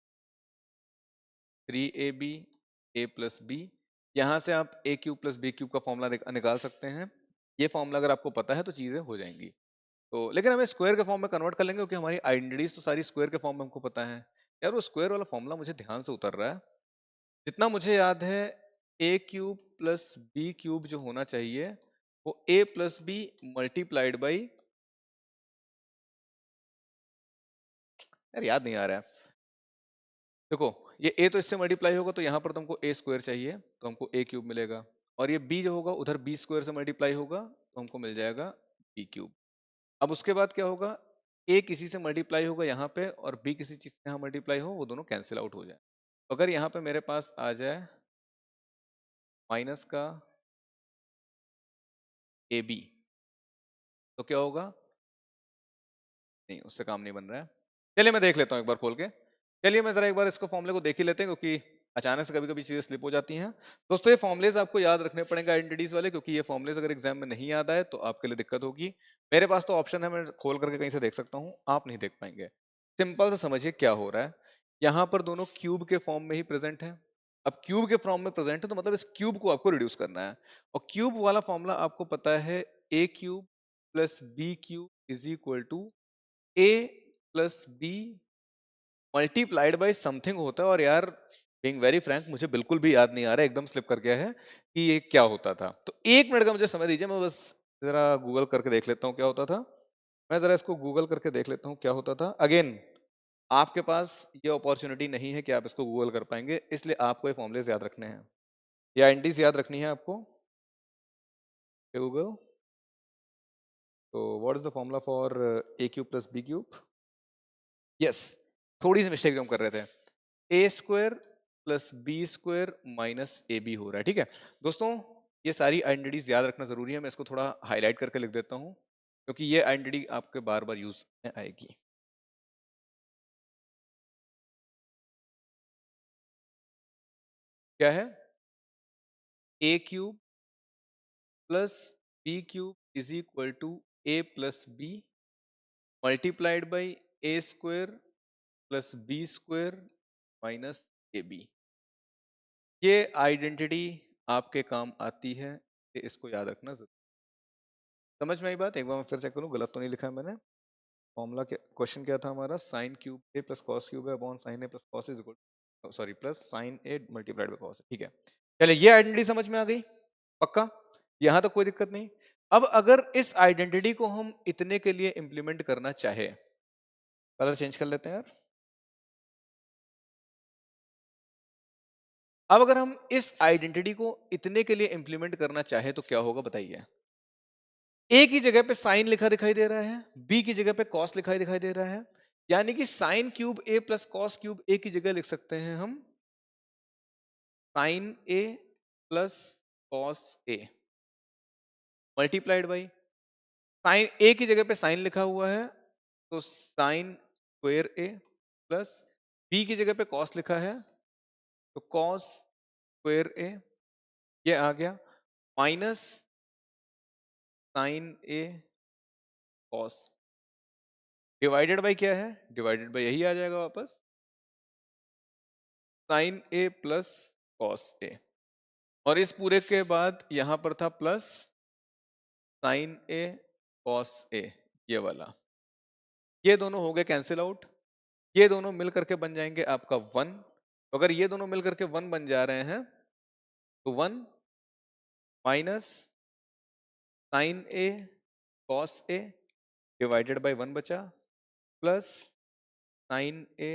3ab A plus B. यहाँ से आप A cube plus B cube का फॉर्मूला निकाल सकते हैं। ये फॉर्मूला अगर आपको पता है तो चीजें हो जाएंगी। तो लेकिन हमें स्क्वायर के फॉर्म में कन्वर्ट कर लेंगे क्योंकि हमारी आइडेंटिटीज तो सारी स्क्वायर के फॉर्म में हमको पता है। यार वो स्क्वायर वाला फॉर्मूला मुझे ध्यान से उतर रहा है। जितना मुझे याद है A cube plus B cube जो होना चाहिए वो ए प्लस बी मल्टीप्लाइड बाई, यार याद नहीं आ रहा है। देखो ये a तो इससे मल्टीप्लाई होगा तो यहाँ पर तुमको a स्क्वायर चाहिए तो हमको a क्यूब मिलेगा, और ये b जो होगा उधर b स्क्वायर से मल्टीप्लाई होगा तो हमको मिल जाएगा b क्यूब। अब उसके बाद क्या होगा, a किसी से मल्टीप्लाई होगा यहाँ पे और b किसी चीज से यहाँ मल्टीप्लाई हो, वो दोनों कैंसिल आउट हो जाए। अगर यहाँ पे मेरे पास आ जाए माइनस का ab तो क्या होगा? नहीं उससे काम नहीं बन रहा है। चलिए मैं देख लेता हूँ एक बार खोल के। चलिए मैं जरा एक बार इसको फॉर्मूले को देख ही लेते हैं क्योंकि अचानक से कभी कभी चीजें स्लिप हो जाती हैं। दोस्तों ये फॉर्मुलेज आपको याद रखने पड़ेंगे आइडेंटिटीज वाले, क्योंकि ये फॉर्मुलेज अगर एग्जाम में नहीं याद आए तो आपके लिए दिक्कत होगी। मेरे पास तो ऑप्शन है, मैं खोल करके कहीं से देख सकता हूँ, आप नहीं देख पाएंगे। सिंपल से समझिए क्या हो रहा है। यहाँ पर दोनों क्यूब के फॉर्म में ही प्रेजेंट है। अब क्यूब के फॉर्म में प्रेजेंट है तो मतलब इस क्यूब को आपको रिड्यूस करना है, और क्यूब वाला फॉर्मूला आपको पता है A cube plus B cube is equal to A plus B multiplied by something होता है। और यार बीइंग वेरी फ्रैंक मुझे बिल्कुल भी याद नहीं आ रहा, एकदम स्लिप कर गया है कि ये क्या होता था। तो एक मिनट का मुझे समय दीजिए, मैं बस जरा गूगल करके देख लेता हूँ क्या होता था। मैं जरा इसको गूगल करके देख लेता हूँ क्या होता था। अगेन आपके पास ये अपॉर्चुनिटी नहीं है कि आप इसको गूगल कर पाएंगे, इसलिए आपको ये फॉर्मुलेज याद रखने हैं, या एंटीज याद रखनी है आपको। गूगल, तो what is the formula for A cube plus B cube? Yes, थोड़ी सी मिस्टेक जो हम कर रहे थे, A square plus B square minus A B हो रहा है। ठीक है दोस्तों, ये सारी आइडेंटिटीज याद रखना जरूरी है। मैं इसको थोड़ा हाईलाइट करके लिख देता हूँ क्योंकि ये आइडेंटिटी आपके बार बार यूज में आएगी। क्या है? A cube plus B cube is equal to A plus B multiplied by A square plus B square minus A B. ये आइडेंटिटी आपके काम आती है, तो इसको याद रखना जरूर। समझ में आई बात? एक बार मैं फिर चेक करूं, गलत तो नहीं लिखा है मैंने। फॉर्मूला क्वेश्चन क्या था हमारा? Sign cube A plus cos cube है upon sine A plus cos is equal, sorry, plus sine A multiplied by cos. ठीक है, चलिए ये आइडेंटिटी समझ में आ गई, पक्का? यहां तक कोई दिक्कत नहीं। अब अगर इस आइडेंटिटी को हम इतने के लिए इंप्लीमेंट करना चाहे, कलर चेंज कर लेते हैं यार। अब अगर हम इस आइडेंटिटी को इतने के लिए इंप्लीमेंट करना चाहे तो क्या होगा बताइए? ए की जगह पे साइन लिखा दिखाई दे रहा है, बी की जगह पे कॉस लिखा दिखाई दे रहा है, यानी कि sine cube A plus cos cube A की जगह लिख सकते हैं हम sine A plus cos A multiplied by sine A की जगह पे साइन लिखा हुआ है तो sine square A plus B की जगह पे कॉस लिखा है तो कॉस स्क्वायर ए, ये आ गया minus sine A cos, divided by क्या है? डिवाइडेड बाई यही आ जाएगा वापस, sine A plus cos A, और इस पूरे के बाद यहां पर था plus sine A cos A, ये वाला। ये दोनों हो गए कैंसिल आउट, ये दोनों मिल करके बन जाएंगे आपका 1। अगर ये दोनों मिल करके 1 बन जा रहे हैं तो 1 minus sine A cos A divided by 1 बचा, plus sine A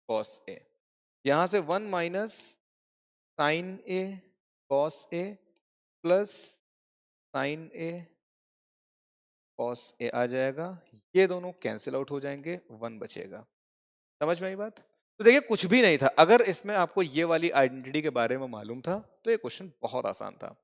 cos A, यहां से 1 minus sine A cos A plus sine A cos A आ जाएगा, ये दोनों कैंसिल आउट हो जाएंगे, 1 बचेगा। समझ में आई बात? तो देखिए कुछ भी नहीं था, अगर इसमें आपको ये वाली आइडेंटिटी के बारे में मालूम था तो ये क्वेश्चन बहुत आसान था।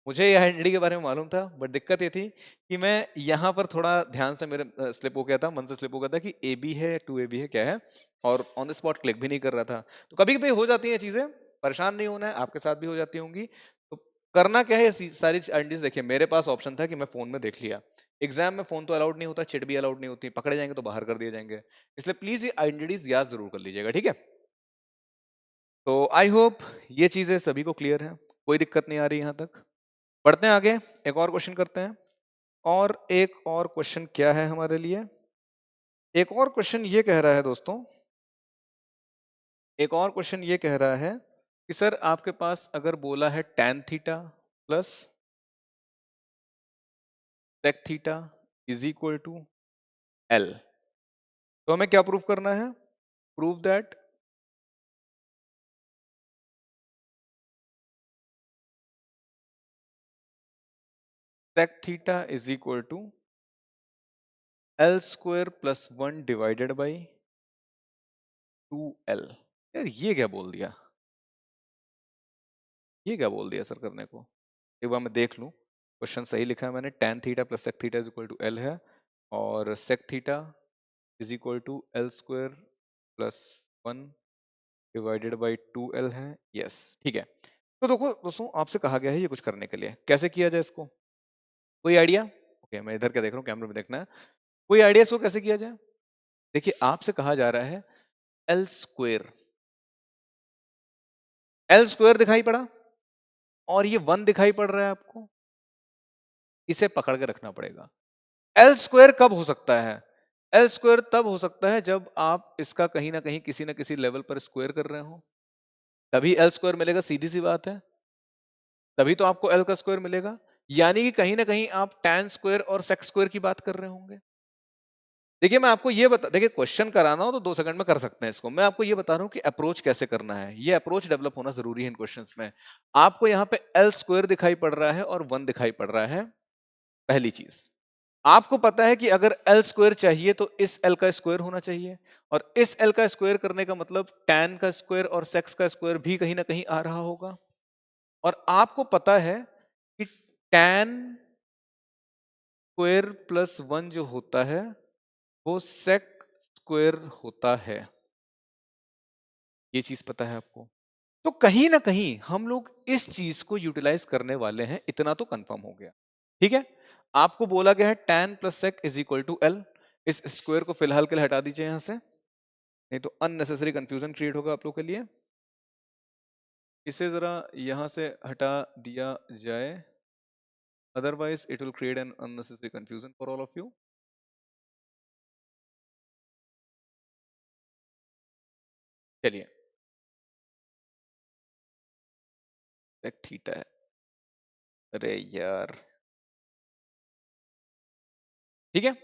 मुझे ये आइडेंटिटी के बारे में मालूम था, बट दिक्कत ये थी कि मैं यहाँ पर थोड़ा ध्यान से मेरे स्लिप हो गया था, मन से स्लिप हो गया था कि ए बी है 2ab है क्या है, और ऑन द स्पॉट क्लिक भी नहीं कर रहा था। तो कभी कभी हो जाती हैं चीजें, परेशान नहीं होना है, आपके साथ भी हो जाती होंगी। तो करना क्या है, ये सारी आइडेंटिटीज देखिए, मेरे पास ऑप्शन था कि मैं फोन में देख लिया। एग्जाम में फोन तो अलाउड नहीं होता, चिट भी अलाउड नहीं होती, पकड़े जाएंगे तो बाहर कर दिए जाएंगे, इसलिए प्लीज ये आइडेंटिटीज याद जरूर कर लीजिएगा, ठीक है? तो आई होप ये चीजें सभी को क्लियर है, कोई दिक्कत नहीं आ रही यहां तक। बढ़ते हैं आगे, एक और क्वेश्चन करते हैं। और एक और क्वेश्चन क्या है हमारे लिए? एक और क्वेश्चन ये कह रहा है दोस्तों, एक और क्वेश्चन ये कह रहा है कि सर आपके पास अगर बोला है tan theta plus sec theta is equal to L, तो हमें क्या प्रूव करना है? Prove that sec theta is equal to L square plus 1 divided by 2L। यार ये क्या बोल दिया, ये क्या बोल दिया सर करने को? एक बार मैं देख लूं, क्वेश्चन सही लिखा है मैंने, tan theta plus sec theta is equal to L है, और sec theta is equal to L square plus 1 divided by 2L है। यस ठीक है। तो देखो दोस्तों, आपसे कहा गया है ये कुछ करने के लिए, कैसे किया जाए इसको? कोई आइडिया? ओके, मैं इधर क्या देख रहा हूँ, कैमरे में देखना है। कोई आइडिया इसको कैसे किया जाए? देखिए आपसे कहा जा रहा है L स्क्वायर, L स्क्वायर दिखाई पड़ा और ये 1 दिखाई पड़ रहा है आपको, इसे पकड़ के रखना पड़ेगा। L स्क्वायर कब हो सकता है? L स्क्वायर तब हो सकता है जब आप इसका कहीं ना कहीं किसी ना किसी लेवल पर स्क्वायर कर रहे हो, तभी L स्क्वायर मिलेगा, सीधी सी बात है, तभी तो आपको L का स्क्वायर मिलेगा। यानी कि कहीं ना कहीं आप tan स्क्वायर और sec स्क्वायर की बात कर रहे होंगे। देखिए मैं आपको ये बता, देखिए क्वेश्चन कराना हो तो 2 सेकंड में कर सकते हैं इसको, मैं आपको ये बता रहा हूँ कि अप्रोच कैसे करना है, ये अप्रोच डेवलप होना जरूरी है इन क्वेश्चंस में। आपको यहाँ पे L स्क्वायर दिखाई पड़ रहा है और 1 दिखाई पड़ रहा है, पहली चीज। आपको पता है कि अगर L स्क्वायर चाहिए तो इस L का स्क्वायर होना चाहिए, और इस L का स्क्वायर करने का मतलब tan का स्क्वायर और sec का स्क्वायर भी कहीं ना कहीं आ रहा होगा। और आपको पता है कि tan स्क्वायर प्लस 1 जो होता है वो sec स्क्वायर होता है, ये चीज पता है आपको। तो कहीं ना कहीं हम लोग इस चीज को यूटिलाइज करने वाले हैं, इतना तो कंफर्म हो गया, ठीक है? आपको बोला गया है tan plus sec is equal to L, इस स्क्वायर को फिलहाल के लिए हटा दीजिए यहाँ से, नहीं तो अननेसेसरी कंफ्यूजन क्रिएट होगा आप लोग के लिए। इसे जरा यहाँ से हटा दिया जाए, otherwise it will create an unnecessary confusion for all of you. चलिए, एक थीटा है, अरे यार, ठीक है,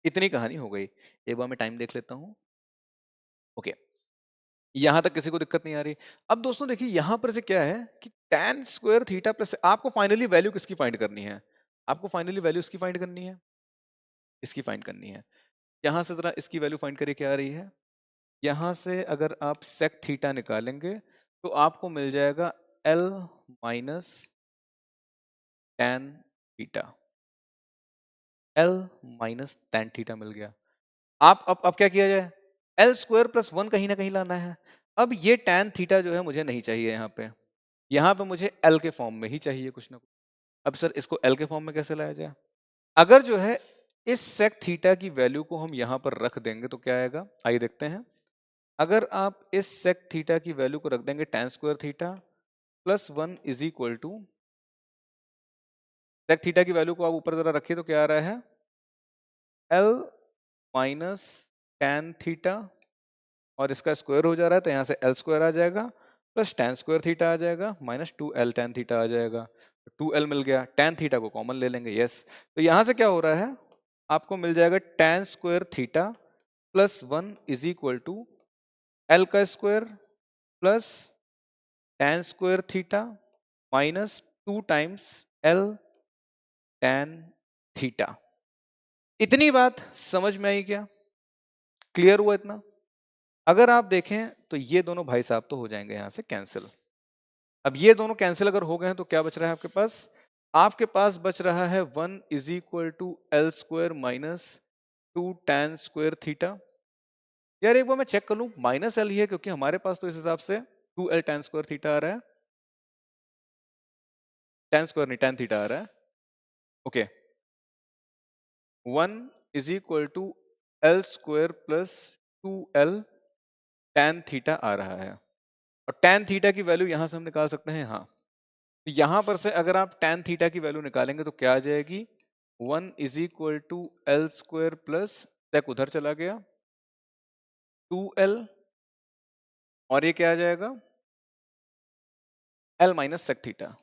इतनी कहानी हो गई। एक बार मैं टाइम देख लेता हूँ। ओके, यहां तक किसी को दिक्कत नहीं आ रही। अब दोस्तों देखिए यहां पर से क्या है कि tan स्क्वायर थीटा प्लस, आपको फाइनली वैल्यू किसकी फाइंड करनी है? आपको फाइनली वैल्यू इसकी फाइंड करनी है, इसकी फाइंड करनी है। यहां से जरा इसकी वैल्यू फाइंड करिए, क्या आ रही है? यहां से अगर आप सेक थीटा निकालेंगे तो आपको मिल जाएगा L minus tan theta, L minus tan theta मिल गया। आप अब क्या किया जाए, L स्क्वायर प्लस 1 कहीं ना कहीं लाना है। अब ये tan थीटा जो है मुझे नहीं चाहिए यहाँ पे मुझे L के फॉर्म में ही चाहिए कुछ ना कुछ। अब सर इसको L के फॉर्म में कैसे लाया जाए? अगर जो है इस सेक थीटा की वैल्यू को हम यहाँ पर रख देंगे तो क्या आएगा, आइए देखते हैं। अगर आप इस सेक थीटा की वैल्यू को रख देंगे tan square theta plus 1 is equal to, sec theta की वैल्यू को आप ऊपर जरा रखिए तो क्या आ रहा है, L माइनस tan थीटा, और इसका स्क्वायर हो जा रहा है तो यहाँ से L स्क्वायर आ जाएगा, प्लस tan स्क्वायर थीटा आ जाएगा, माइनस 2L tan थीटा आ जाएगा। 2L मिल गया, tan थीटा को कॉमन ले लेंगे, यस। तो यहाँ से क्या हो रहा है, आपको मिल जाएगा tan square theta plus 1 is equal to L का square plus tan square theta minus 2 times L tan theta. इतनी बात समझ में आई क्या? क्लियर हुआ इतना? अगर आप देखें तो ये दोनों भाई साहब तो हो जाएंगे यहां से कैंसिल। अब ये दोनों कैंसिल अगर हो गए हैं तो क्या बच रहा है आपके पास? आपके पास बच रहा है 1 is equal to L square minus 2 tan square theta. यार एक बार मैं चेक कर लूं, माइनस L ही है क्योंकि हमारे पास तो इस हिसाब से 2L tan स्क्वायर थीटा आ रहा है, tan स्क्वायर नहीं tan थीटा आ रहा है। Okay, 1 is equal to L square plus 2L tan theta आ रहा है, और tan थीटा की वैल्यू यहां से हम निकाल सकते हैं, हाँ। तो यहां पर से अगर आप tan थीटा की वैल्यू निकालेंगे तो क्या आ जाएगी, 1 is equal to L square plus sec उधर चला गया 2L, और ये क्या आ जाएगा, L minus sec theta,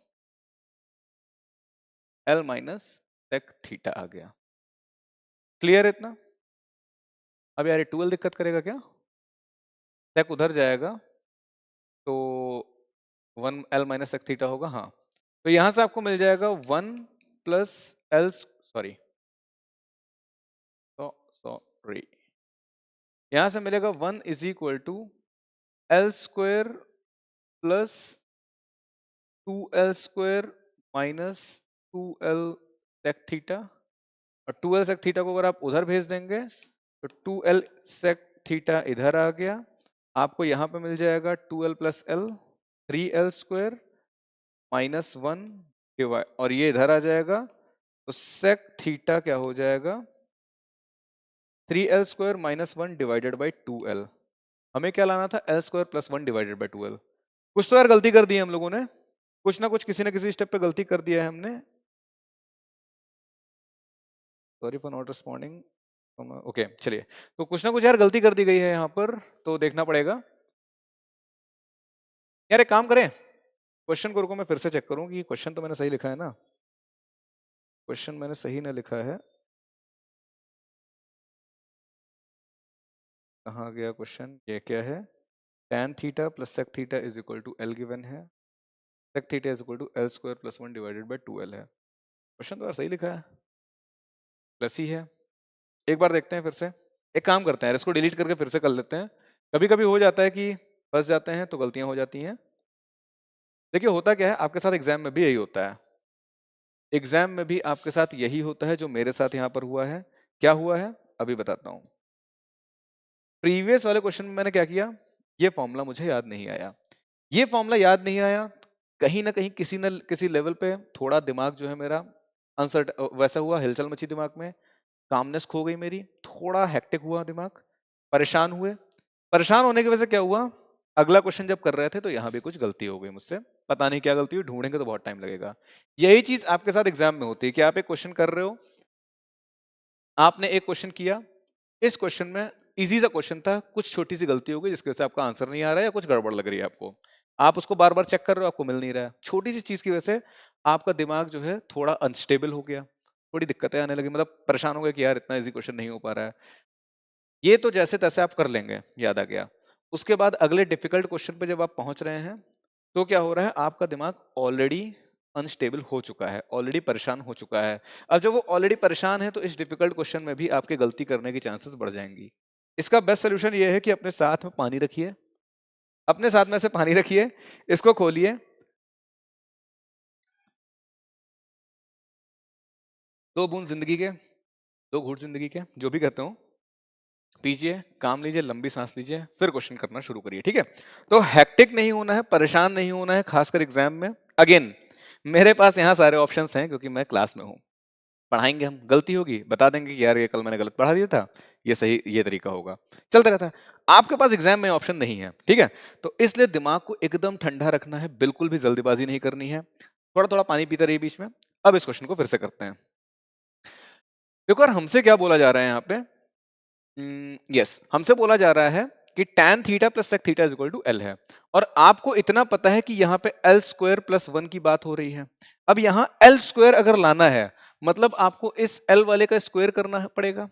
L minus sec theta आ गया। क्लियर इतना? अब यार ये 2L दिक्कत करेगा क्या? sec उधर जाएगा तो 1 L माइनस sec थीटा होगा, हाँ। तो यहां से आपको मिल जाएगा 1 प्लस L, सॉरी सॉरी, यहां से मिलेगा 1 is equal to L square plus 2L square minus 2L sec theta, और 2L sec थीटा को अगर आप उधर भेज देंगे तो 2L sec थीटा इधर आ गया, आपको यहाँ पे मिल जाएगा 2L plus L 3L square minus 1 divide, और ये इधर आ जाएगा तो sec थीटा क्या हो जाएगा, 3L square minus 1 divided by 2L। हमें क्या लाना था, L square plus 1 divided by 2L। कुछ तो यार गलती कर दी है हम लोगों ने, कुछ ना कुछ किसी ना किसी स्टेप पे गलती कर दिया है हमने। Sorry for not responding. Okay चलिए, तो कुछ ना कुछ यार गलती कर दी गई है यहाँ पर, तो देखना पड़ेगा। यार एक काम करें, क्वेश्चन को रुको मैं फिर से चेक करूँ कि क्वेश्चन तो मैंने सही लिखा है ना, क्वेश्चन मैंने सही ना लिखा है, कहाँ गया क्वेश्चन, ये क्या है, tan theta plus sec theta is equal to L given है, sec theta is equal to L square plus 1 divided by 2L है। क्वेश्चन तो यार सही लिखा है, प्लस ही है। एक बार देखते हैं फिर से, एक काम करते हैं इसको डिलीट करके फिर से कर लेते हैं। कभी कभी हो जाता है कि फंस जाते हैं तो गलतियां हो जाती हैं। देखिए होता क्या है, आपके साथ एग्जाम में भी यही होता है, एग्जाम में भी आपके साथ यही होता है जो मेरे साथ यहाँ पर हुआ है। क्या हुआ है अभी बताता हूँ। प्रीवियस वाले क्वेश्चन में मैंने क्या किया, ये फॉर्मूला मुझे याद नहीं आया, ये फॉर्मूला याद नहीं आया, कहीं ना कहीं किसी न किसी लेवल पे थोड़ा दिमाग जो है मेरा अनसर्ट वैसा हुआ, हिलचल मची दिमाग में। कामनेस खो गई मेरी, थोड़ा हेक्टिक हुआ दिमाग, परेशान हुए। परेशान होने की वजह से क्या हुआ, अगला क्वेश्चन जब कर रहे थे तो यहाँ भी कुछ गलती हो गई मुझसे, पता नहीं क्या गलती हुई, ढूंढेंगे तो बहुत टाइम लगेगा। यही चीज आपके साथ एग्जाम में होती है कि आप एक क्वेश्चन कर रहे हो, आपने एक क्वेश्चन किया, इस क्वेश्चन में इजी सा क्वेश्चन था, कुछ छोटी सी गलती हो गई जिसकी वजह से आपका आंसर नहीं आ रहा है या कुछ गड़बड़ लग रही है आपको, आप उसको बार बार चेक कर रहे हो, आपको मिल नहीं रहा है, छोटी सी चीज की वजह से आपका दिमाग जो है थोड़ा अनस्टेबल हो गया, थोड़ी दिक्कतें आने लगी, मतलब परेशान हो गए कि यार इतना इजी क्वेश्चन नहीं हो पा रहा है। ये तो जैसे तैसे आप कर लेंगे, याद आ गया। उसके बाद अगले डिफिकल्ट क्वेश्चन पे जब आप पहुंच रहे हैं तो क्या हो रहा है, आपका दिमाग ऑलरेडी अनस्टेबल हो चुका है, ऑलरेडी परेशान हो चुका है। अब जब वो ऑलरेडी परेशान है तो इस डिफिकल्ट क्वेश्चन में भी आपके गलती करने की चांसेस बढ़ जाएंगी। इसका बेस्ट सोल्यूशन ये है कि अपने साथ में पानी रखिए, अपने साथ में से पानी रखिए, इसको खोलिए, 2 बूंद जिंदगी के, 2 घूंट जिंदगी के, जो भी कहते हो, पीजिए, काम लीजिए, लंबी सांस लीजिए, फिर क्वेश्चन करना शुरू करिए, ठीक है। तो हेक्टिक नहीं होना है, परेशान नहीं होना है, खासकर एग्जाम में। अगेन मेरे पास यहाँ सारे ऑप्शंस हैं क्योंकि मैं क्लास में हूँ, पढ़ाएंगे हम, गलती होगी बता देंगे कि यार ये कल मैंने गलत पढ़ा दिया था, ये सही, ये तरीका होगा, चलता रहता है। आपके पास एग्जाम में ऑप्शन नहीं है, ठीक है। तो इसलिए दिमाग को एकदम ठंडा रखना है, बिल्कुल भी जल्दीबाजी नहीं करनी है, थोड़ा थोड़ा पानी पीते रहिए बीच में। अब इस क्वेश्चन को फिर से करते हैं। देखो यार, हमसे क्या बोला जा रहा है यहाँ पे, यस हमसे बोला जा रहा है कि tan theta plus sec theta is equal to L है, और आपको इतना पता है कि यहाँ पे एल स्क्वायर प्लस 1 की बात हो रही है। अब यहाँ एल स्क्वायर अगर लाना है मतलब आपको इस एल वाले का स्क्वायर करना पड़ेगा,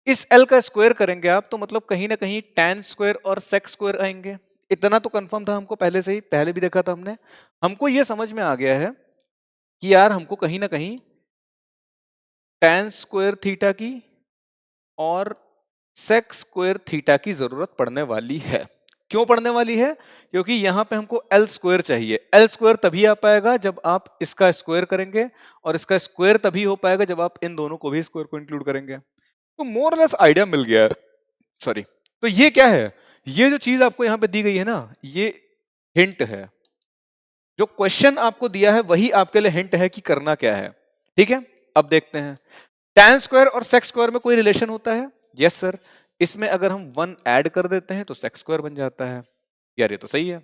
इस एल का स्क्वायर करेंगे आप तो मतलब कहीं ना कहीं tan स्क्वायर और sec स्क्वायर आएंगे। इतना तो कंफर्म था हमको पहले से ही, पहले भी देखा था हमने। हमको ये समझ में आ गया है कि यार हमको कहीं ना कहीं tan स्क्वायर थीटा की और सेक स्क्वायर थीटा की जरूरत पड़ने वाली है। क्यों पड़ने वाली है, क्योंकि यहां पे हमको एल स्क्वायर चाहिए। एल स्क्वायर तभी आ पाएगा जब आप इसका स्क्वायर करेंगे, और इसका स्क्वायर तभी हो पाएगा जब आप इन दोनों को भी स्क्वायर को इंक्लूड करेंगे। तो मोर और लेस आइडिया मिल गया है, सॉरी। तो ये क्या है, ये जो चीज आपको यहां पे दी गई है ना, ये हिंट है। जो क्वेश्चन आपको दिया है वही आपके लिए हिंट है कि करना क्या है, ठीक है। अब देखते हैं, tan स्क्वायर और सेक स्क्वायर में कोई रिलेशन होता है? यस सर, इसमें अगर हम 1 ऐड कर देते हैं तो सेक स्क्वायर बन जाता है। यार ये तो सही है।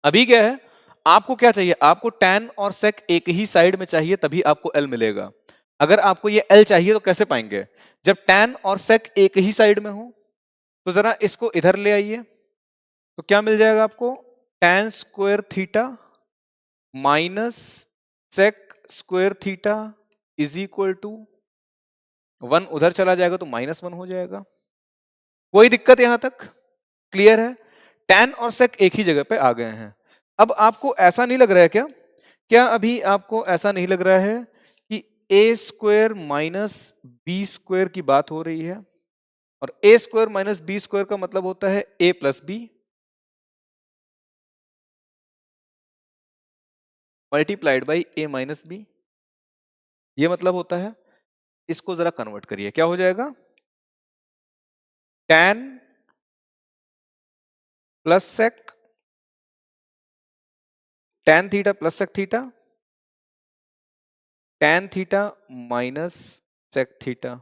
अभी क्या है, आपको क्या चाहिए, आपको tan और sec एक ही साइड में चाहिए तभी आपको l मिलेगा। अगर आपको ये l चाहिए तो कैसे पाएंगे, जब tan और sec एक ही साइड में हो। तो जरा इसको इधर ले आइए, तो क्या मिल जाएगा आपको, tan square theta minus sec square theta is equal to 1, उधर चला जाएगा तो -1 हो जाएगा। कोई दिक्कत यहां तक क्लियर है? tan और sec एक ही जगह पे आ गए हैं। अब आपको ऐसा नहीं लग रहा है क्या, क्या अभी आपको ऐसा नहीं लग रहा है कि a square minus B square की बात हो रही है, और a square minus B square का मतलब होता है a plus B multiplied by a minus B, ये मतलब होता है। इसको जरा कन्वर्ट करिए, क्या हो जाएगा, tan plus sec tan theta plus sec theta tan theta minus sec theta.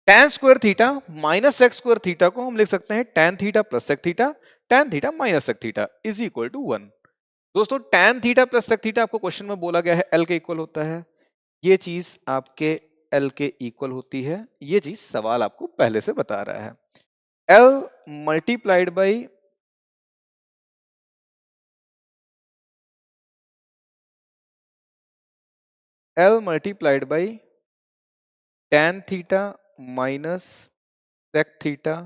tan square theta minus sec square theta को हम लिख सकते हैं tan theta plus sec theta, tan theta minus sec theta is equal to 1। दोस्तों tan theta plus sec theta आपको question में बोला गया है l के इक्वल होता है, ये चीज आपके l के इक्वल होती है, ये चीज सवाल आपको पहले से बता रहा है। l multiplied by l multiplied by tan theta minus sec theta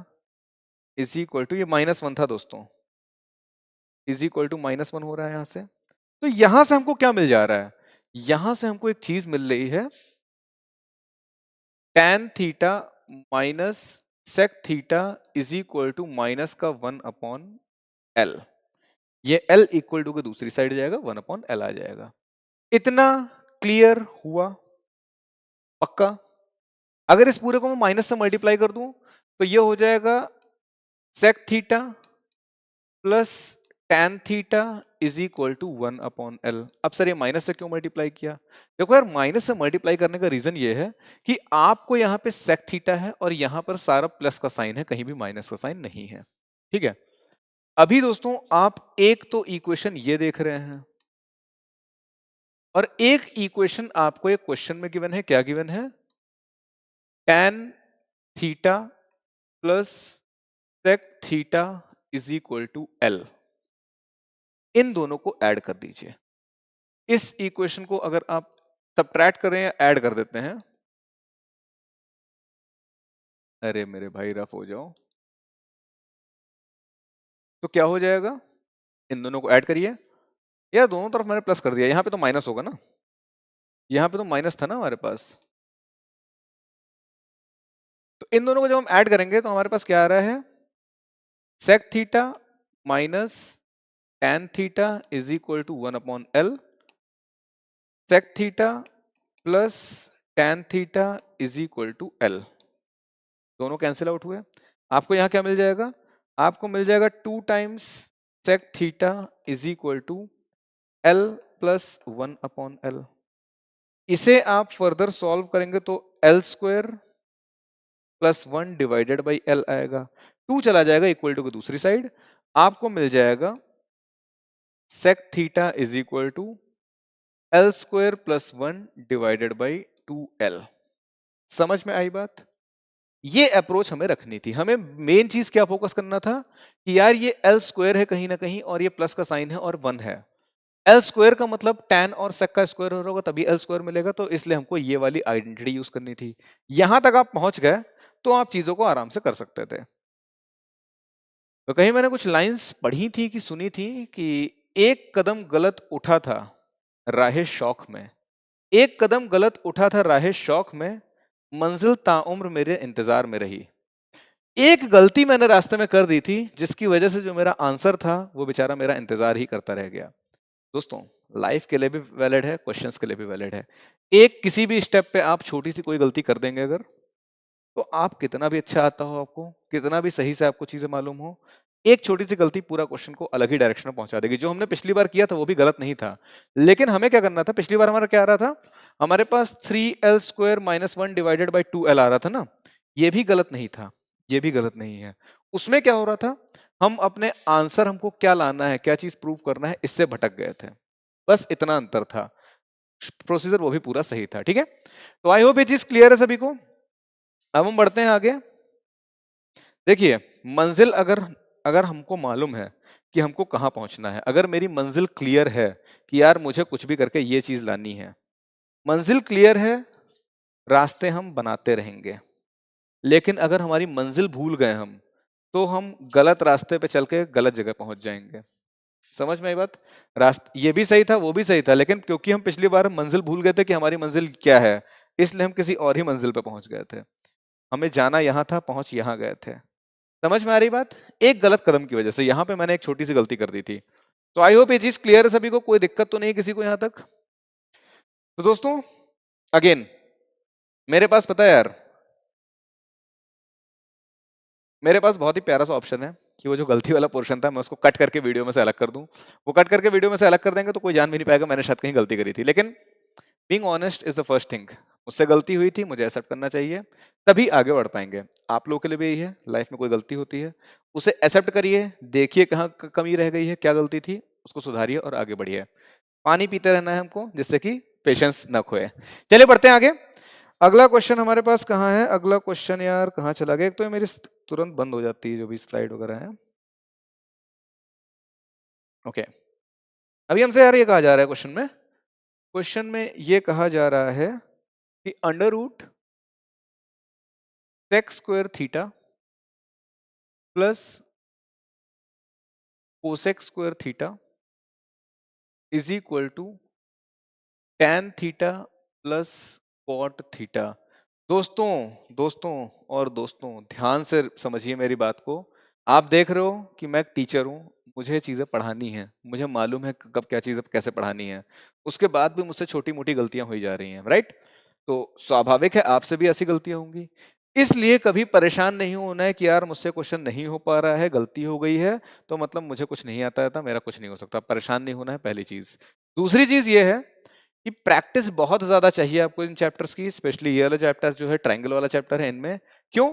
is equal to, ये -1 था दोस्तों, इज इक्वल टू -1 हो रहा है यहां से। तो यहां से हमको क्या मिल जा रहा है, यहां से हमको एक चीज मिल रही है, tan theta minus sec theta is equal to minus का 1/l। ये l इक्वल टू के दूसरी साइड जाएगा, 1/l आ जाएगा। इतना क्लियर हुआ, पक्का? अगर इस पूरे को मैं माइनस से मल्टीप्लाई कर दूं तो ये हो जाएगा sec theta plus tan theta is equal to 1/L। अब सर ये माइनस से क्यों मल्टीप्लाई किया? देखो यार, माइनस से मल्टीप्लाई करने का रीजन ये है कि आपको यहाँ पे sec थीटा है और यहाँ पर सारा प्लस का साइन है, कहीं भी माइनस का साइन नहीं है। ठीक है, अभी दोस्तों आप एक तो इक्वेशन ये देख रहे हैं और एक इक्वेशन आपको एक क्वेश्चन में गिवन है। क्या गिवन है? tan theta plus sec theta is equal to L। इन दोनों को ऐड कर दीजिए। इस इक्वेशन को अगर आप सबट्रैक्ट करें या ऐड कर देते हैं, अरे मेरे भाई रफ हो जाओ, तो क्या हो जाएगा? इन दोनों को ऐड करिए। यार दोनों तरफ मैंने प्लस कर दिया, यहां पे तो माइनस होगा ना, यहां पे तो माइनस था ना हमारे पास। तो इन दोनों को जब हम ऐड करेंगे तो हमारे पास क्या आ रहा है? sec theta minus tan theta is equal to 1/L। sec theta plus tan theta is equal to L। दोनों कैंसिल आउट हुए। आपको यहां क्या मिल जाएगा? आपको मिल जाएगा 2 times sec theta is equal to L plus 1/L। इसे आप फर्दर सॉल्व करेंगे तो L square plus 1 divided by L आएगा। 2 चला जाएगा इक्वल टू की दूसरी साइड, आपको मिल जाएगा sec theta is equal to L square plus 1 divided by 2L। समझ में आई बात? ये अप्रोच हमें रखनी थी। हमें मेन चीज क्या फोकस करना था कि यार ये L स्क्वायर है कहीं ना कहीं और ये प्लस का साइन है और 1 है। L स्क्वायर का मतलब tan और sec का स्क्वायर हो रहा होगा तभी L स्क्वायर मिलेगा, तो इसलिए हमको ये वाली आइडेंटिटी यूज करनी थी। यहां तक आप पहुंच गए तो आप चीजों को आराम से कर सकते थे। तो कहीं मैंने कुछ लाइंस पढ़ी थी कि सुनी थी कि एक कदम गलत उठा था राहे शौक में, एक कदम गलत उठा था राहे शौक में, मंजिल ताउम्र मेरे इंतजार में रही। एक गलती मैंने रास्ते में कर दी थी जिसकी वजह से जो मेरा आंसर था वो बेचारा मेरा इंतजार ही करता रह गया। दोस्तों लाइफ के लिए भी वैलिड है, क्वेश्चंस के लिए भी वैलिड है। एक किसी भी स्टेप पे आप छोटी सी कोई गलती कर देंगे अगर, तो आप कितना भी अच्छा आता हो, आपको कितना भी सही से आपको चीजें मालूम हो, एक छोटी सी गलती पूरा क्वेश्चन को अलग ही डायरेक्शन में पहुंचा देगी। जो हमने पिछली बार किया था वो भी गलत नहीं था, लेकिन हमें क्या करना था? पिछली बार हमारा क्या आ रहा था? हमारे पास 3L square minus 1 divided by 2L आ रहा था ना, ये भी गलत नहीं था, ये भी गलत नहीं है। उसमें क्या हो रहा था? हम अपने आंसर हमको क्या लाना है, क्या चीज प्रूव करना है, इससे भटक गए थे। बस इतना अंतर था, प्रोसीजर वो भी पूरा सही था। ठीक है, तो आई होप ये चीज क्लियर है सभी को। अब हम बढ़ते हैं आगे। देखिए मंजिल अगर अगर हमको मालूम है कि हमको कहाँ पहुंचना है, अगर मेरी मंजिल क्लियर है कि यार मुझे कुछ भी करके ये चीज लानी है, मंजिल क्लियर है, रास्ते हम बनाते रहेंगे। लेकिन अगर हमारी मंजिल भूल गए हम, तो हम गलत रास्ते पे चल के गलत जगह पहुंच जाएंगे। समझ में आई बात? रास्ता ये भी सही था वो भी सही था, लेकिन क्योंकि हम पिछली बार मंजिल भूल गए थे कि हमारी मंजिल क्या है, इसलिए हम किसी और ही मंजिल पे पहुंच गए थे। हमें जाना यहाँ था, पहुंच यहाँ गए थे। समझ में आ रही बात? एक गलत कदम की वजह से यहाँ पे मैंने एक छोटी सी गलती कर दी थी। तो आई होप ये चीज क्लियर है सभी को, कोई दिक्कत तो नहीं किसी को यहाँ तक? तो दोस्तों अगेन मेरे पास पता है यार, मेरे पास बहुत ही प्यारा सा ऑप्शन है कि वो जो गलती वाला पोर्शन था मैं उसको कट करके वीडियो में से अलग कर दूं। वो कट करके वीडियो में से अलग कर देंगे तो कोई जान भी नहीं पाएगा मैंने शायद कहीं गलती करी थी। लेकिन being honest is the first thing. मुझसे गलती हुई थी, मुझे एक्सेप्ट करना चाहिए, तभी आगे बढ़ पाएंगे। आप लोगों के लिए भी यही है, लाइफ में कोई गलती होती है उसे एक्सेप्ट करिए, देखिए कहाँ कमी रह गई है, क्या गलती थी, उसको सुधारिए और आगे बढ़िए। पानी पीते रहना है हमको जिससे कि पेशेंस न खोए। चलिए बढ़ते हैं आगे। अगला क्वेश्चन हमारे पास कहाँ है? अगला क्वेश्चन यार कहाँ चला गया? एक तो ये मेरी तुरंत बंद हो जाती है जो भी स्लाइड वगैरह है। ओके, अभी हमसे यार ये कहा जा रहा है क्वेश्चन में ये कहा जा रहा है कि under root sec square theta plus cosec square theta is equal to tan theta plus cot theta. दोस्तों दोस्तों और दोस्तों ध्यान से समझिए मेरी बात को। आप देख रहे हो कि मैं एक टीचर हूँ, मुझे चीजें पढ़ानी है, मुझे मालूम है कब क्या चीजें कैसे पढ़ानी है, उसके बाद भी मुझसे छोटी मोटी गलतियां हुई जा रही हैं, राइट? तो स्वाभाविक है आपसे भी ऐसी गलतियां होंगी। इसलिए कभी परेशान नहीं होना है कि यार मुझसे क्वेश्चन नहीं हो पा रहा है, गलती हो गई है, तो मतलब मुझे कुछ नहीं आता था, मेरा कुछ नहीं हो सकता। परेशान नहीं होना है, पहली चीज। दूसरी चीज ये है कि प्रैक्टिस बहुत ज्यादा चाहिए आपको इन चैप्टर्स की, स्पेशली ये वाला चैप्टर जो है, ट्रायंगल वाला चैप्टर है इनमें। क्यों?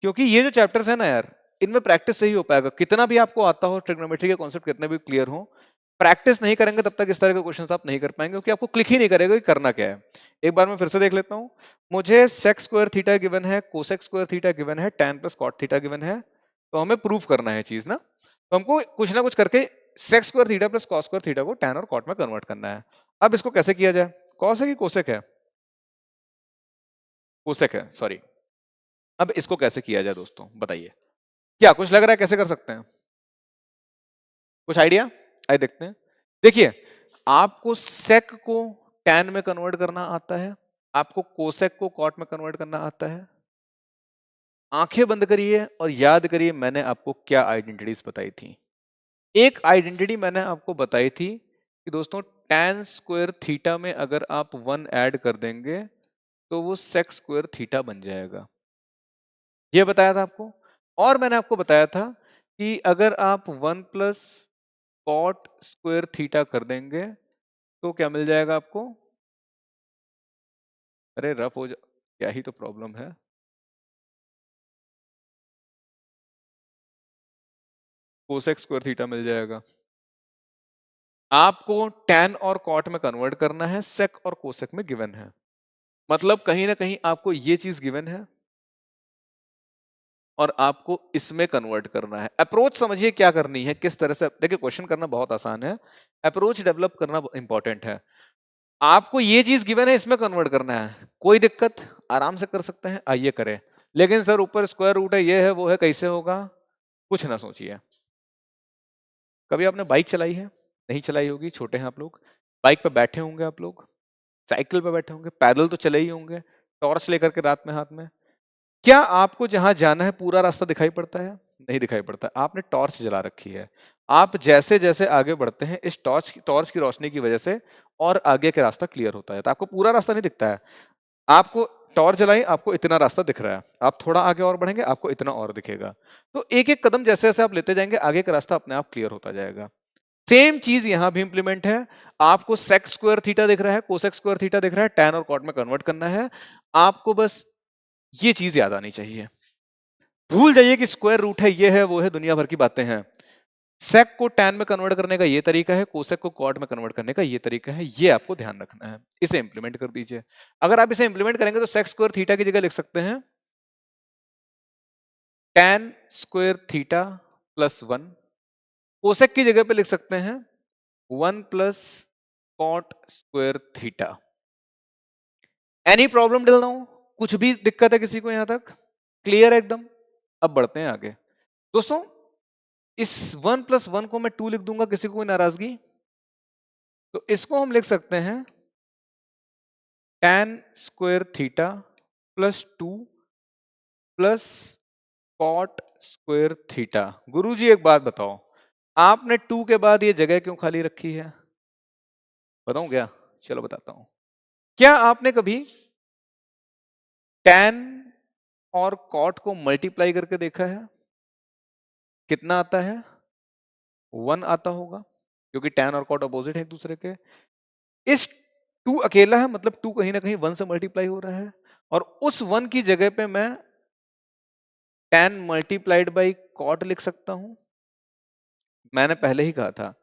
क्योंकि ये जो चैप्टर्स है ना यार, इनमें प्रैक्टिस से ही हो पाएगा। कितना भी आपको आता हो, ट्रिग्नोमेट्री के कॉन्सेप्ट कितने भी क्लियर हो, प्रैक्टिस नहीं करेंगे तब तक इस तरह के क्वेश्चंस आप नहीं कर पाएंगे, क्योंकि आपको क्लिक ही नहीं करेगा कि करना क्या है। एक बार मैं फिर से देख लेता हूं। मुझे सेक स्क्वायर थीटा गिवन है, कोसेक स्क्वायर थीटा गिवन है, tan plus cot theta given है, तो हमें प्रूफ करना है चीज ना। तो हमको कुछ ना कुछ करके sec square theta plus cos square theta को tan और कॉट में कन्वर्ट करना है। अब इसको कैसे किया जाए? कॉस है कि कोसेक है? कोसेक है, सॉरी। अब इसको कैसे किया जाए दोस्तों, बताइए। क्या कुछ लग रहा है कैसे कर सकते हैं? कुछ आइडिया? आइए देखते हैं। देखिए, आपको सेक को tan में कन्वर्ट करना आता है, आपको कोसेक को कॉट में कन्वर्ट करना आता है। आंखें बंद करिए और याद करिए मैंने आपको क्या आइडेंटिटीज बताई थी। एक आइडेंटिटी मैंने आपको बताई थी कि दोस्तों tan स्क्वायर थीटा में अगर आप 1 ऐड कर देंगे तो वो सेक स्क्वायर थीटा बन जाएगा, ये बताया था आपको। और मैंने आपको बताया था कि अगर आप 1 प्लस कॉट स्क्वायर थीटा कर देंगे तो क्या मिल जाएगा आपको? अरे रफ हो जा, क्या ही तो प्रॉब्लम है। कोसेक स्क्वायर थीटा मिल जाएगा। आपको tan और cot में कन्वर्ट करना है, sec और cosec में गिवन है। मतलब कहीं ना कहीं आपको ये चीज गिवन है और आपको इसमें कन्वर्ट करना है। अप्रोच समझिए क्या करनी है, किस तरह से। देखिए क्वेश्चन करना बहुत आसान है, अप्रोच डेवलप करना इंपॉर्टेंट है। आपको ये चीज गिवन है, इसमें कन्वर्ट करना है, कोई दिक्कत, आराम से कर सकते हैं, आइए करें। लेकिन सर ऊपर स्क्वायर रूट है, ये है वो है, कैसे होगा? कुछ ना सोचिए। कभी आपने बाइक चलाई है? नहीं चलाई होगी, छोटे हैं आप लोग। बाइक पे बैठे होंगे आप लोग, साइकिल पे बैठे होंगे, पैदल तो चले ही होंगे, टॉर्च लेकर के रात में हाथ में। क्या आपको जहां जाना है पूरा रास्ता दिखाई पड़ता है? नहीं दिखाई पड़ता। आपने टॉर्च जला रखी है, आप जैसे जैसे आगे बढ़ते हैं इस टॉर्च की रोशनी की वजह से और आगे का रास्ता क्लियर होता है, तो आपको पूरा रास्ता नहीं दिखता है। आपको टॉर्च जलाई, आपको इतना रास्ता दिख रहा है, आप थोड़ा आगे और बढ़ेंगे आपको इतना और दिखेगा। तो एक एक कदम जैसे जैसे आप लेते जाएंगे आगे का रास्ता अपने आप क्लियर होता जाएगा। सेम चीज यहां भी इंप्लीमेंट है। आपको सेक स्क्वायर थीटा दिख रहा है, कोसेक स्क्वायर थीटा दिख रहा है, tan और कॉट में कन्वर्ट करना है। आपको बस ये चीज याद आनी चाहिए। भूल जाइए कि स्क्वायर रूट है, ये है वो है, दुनिया भर की बातें हैं। सेक को tan में कन्वर्ट करने का ये तरीका है, कोसेक को कॉट में कन्वर्ट करने का ये तरीका है, ये आपको ध्यान रखना है। इसे इंप्लीमेंट कर दीजिए। अगर आप इसे इंप्लीमेंट करेंगे तो सेक स्क्वायर थीटा की जगह लिख सकते हैं tan square theta plus 1। Cosec की जगह पे लिख सकते हैं 1 plus cot square theta. Any problem till now? कुछ भी दिक्कत है किसी को यहां तक? क्लियर है एकदम? अब बढ़ते हैं आगे। दोस्तों इस 1 प्लस 1 को मैं 2 लिख दूंगा, किसी को कोई नाराजगी? तो इसको हम लिख सकते हैं tan square theta plus 2 plus cot square theta. गुरुजी एक बात बताओ, आपने 2 के बाद ये जगह क्यों खाली रखी है? बताऊं क्या? चलो बताता हूं। क्या आपने कभी tan और कॉट को मल्टीप्लाई करके देखा है? कितना आता है? 1 आता होगा, क्योंकि tan और कॉट अपोजिट है एक दूसरे के। इस 2 अकेला है, मतलब 2 कहीं ना कहीं 1 से मल्टीप्लाई हो रहा है, और उस 1 की जगह पे मैं tan मल्टीप्लाइड बाई कॉट लिख सकता हूं। मैंने पहले ही कहा था,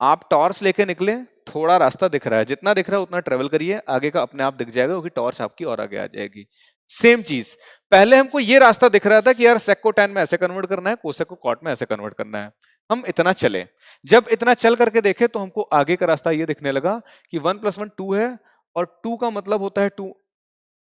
आप टॉर्च लेके निकले, थोड़ा रास्ता दिख रहा है, जितना दिख रहा है उतना ट्रेवल करिए, आगे का अपने आप दिख जाएगा, क्योंकि टॉर्च आपकी और आगे आ जाएगी। सेम चीज, पहले हमको ये रास्ता दिख रहा था कि यार सेक को tan में ऐसे कन्वर्ट करना है, कोसेक को कॉट में ऐसे कन्वर्ट करना है। हम इतना चले, जब इतना चल करके देखे तो हमको आगे का रास्ता ये दिखने लगा कि 1 प्लस 1 2 है, और 2 का मतलब होता है 2,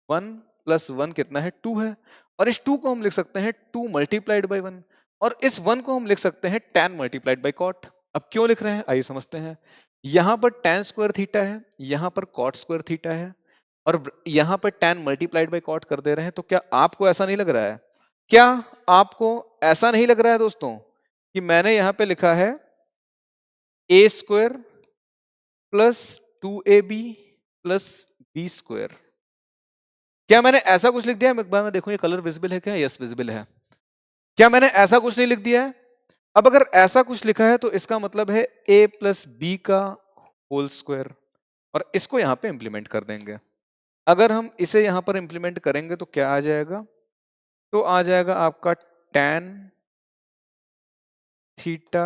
1 प्लस 1 कितना है? 2 है। और इस 2 को हम लिख सकते हैं 2 मल्टीप्लाइड बाई 1, और इस 1 को हम लिख सकते हैं tan मल्टीप्लाइड बाई कॉट। अब क्यों लिख रहे हैं आइए समझते हैं। यहां पर tan स्क्वायर थीटा है, यहां पर cot स्क्वायर थीटा है, और यहां पर tan मल्टीप्लाइड बाई कॉट कर दे रहे हैं। तो क्या आपको ऐसा नहीं लग रहा है? क्या आपको ऐसा नहीं लग रहा है दोस्तों कि मैंने यहां पे लिखा है a square plus 2ab plus b square? क्या मैंने ऐसा कुछ लिख दिया है? एक बार मैं देखूं ये कलर विजिबल है क्या? यस विजिबल है। क्या मैंने ऐसा कुछ नहीं लिख दिया है? अब अगर ऐसा कुछ लिखा है तो इसका मतलब है a प्लस बी का होल स्क्वायर, और इसको यहां पे इंप्लीमेंट कर देंगे। अगर हम इसे यहां पर इंप्लीमेंट करेंगे तो क्या आ जाएगा? तो आ जाएगा आपका tan theta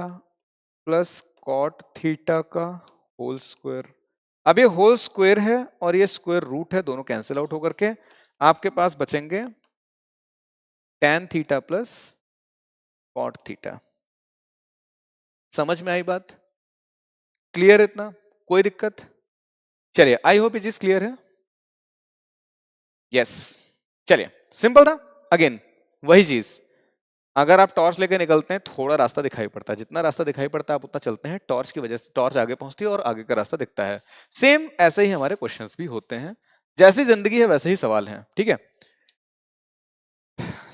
plus cot theta का होल स्क्वायर। अब ये होल स्क्वायर है और ये स्क्वायर रूट है, दोनों कैंसिल आउट होकर के आपके पास बचेंगे tan theta plus cot theta. समझ में आई बात? क्लियर इतना? कोई दिक्कत? चलिए, I hope it is clear है। यस, चलिए, सिंपल था। अगेन वही चीज, अगर आप टॉर्च लेके निकलते हैं थोड़ा रास्ता दिखाई पड़ता है, जितना रास्ता दिखाई पड़ता है आप उतना चलते हैं, टॉर्च की वजह से टॉर्च आगे पहुंचती है और आगे का रास्ता दिखता है। सेम ऐसे ही हमारे क्वेश्चंस भी होते हैं, जैसी जिंदगी है वैसे ही सवाल हैं, ठीक है।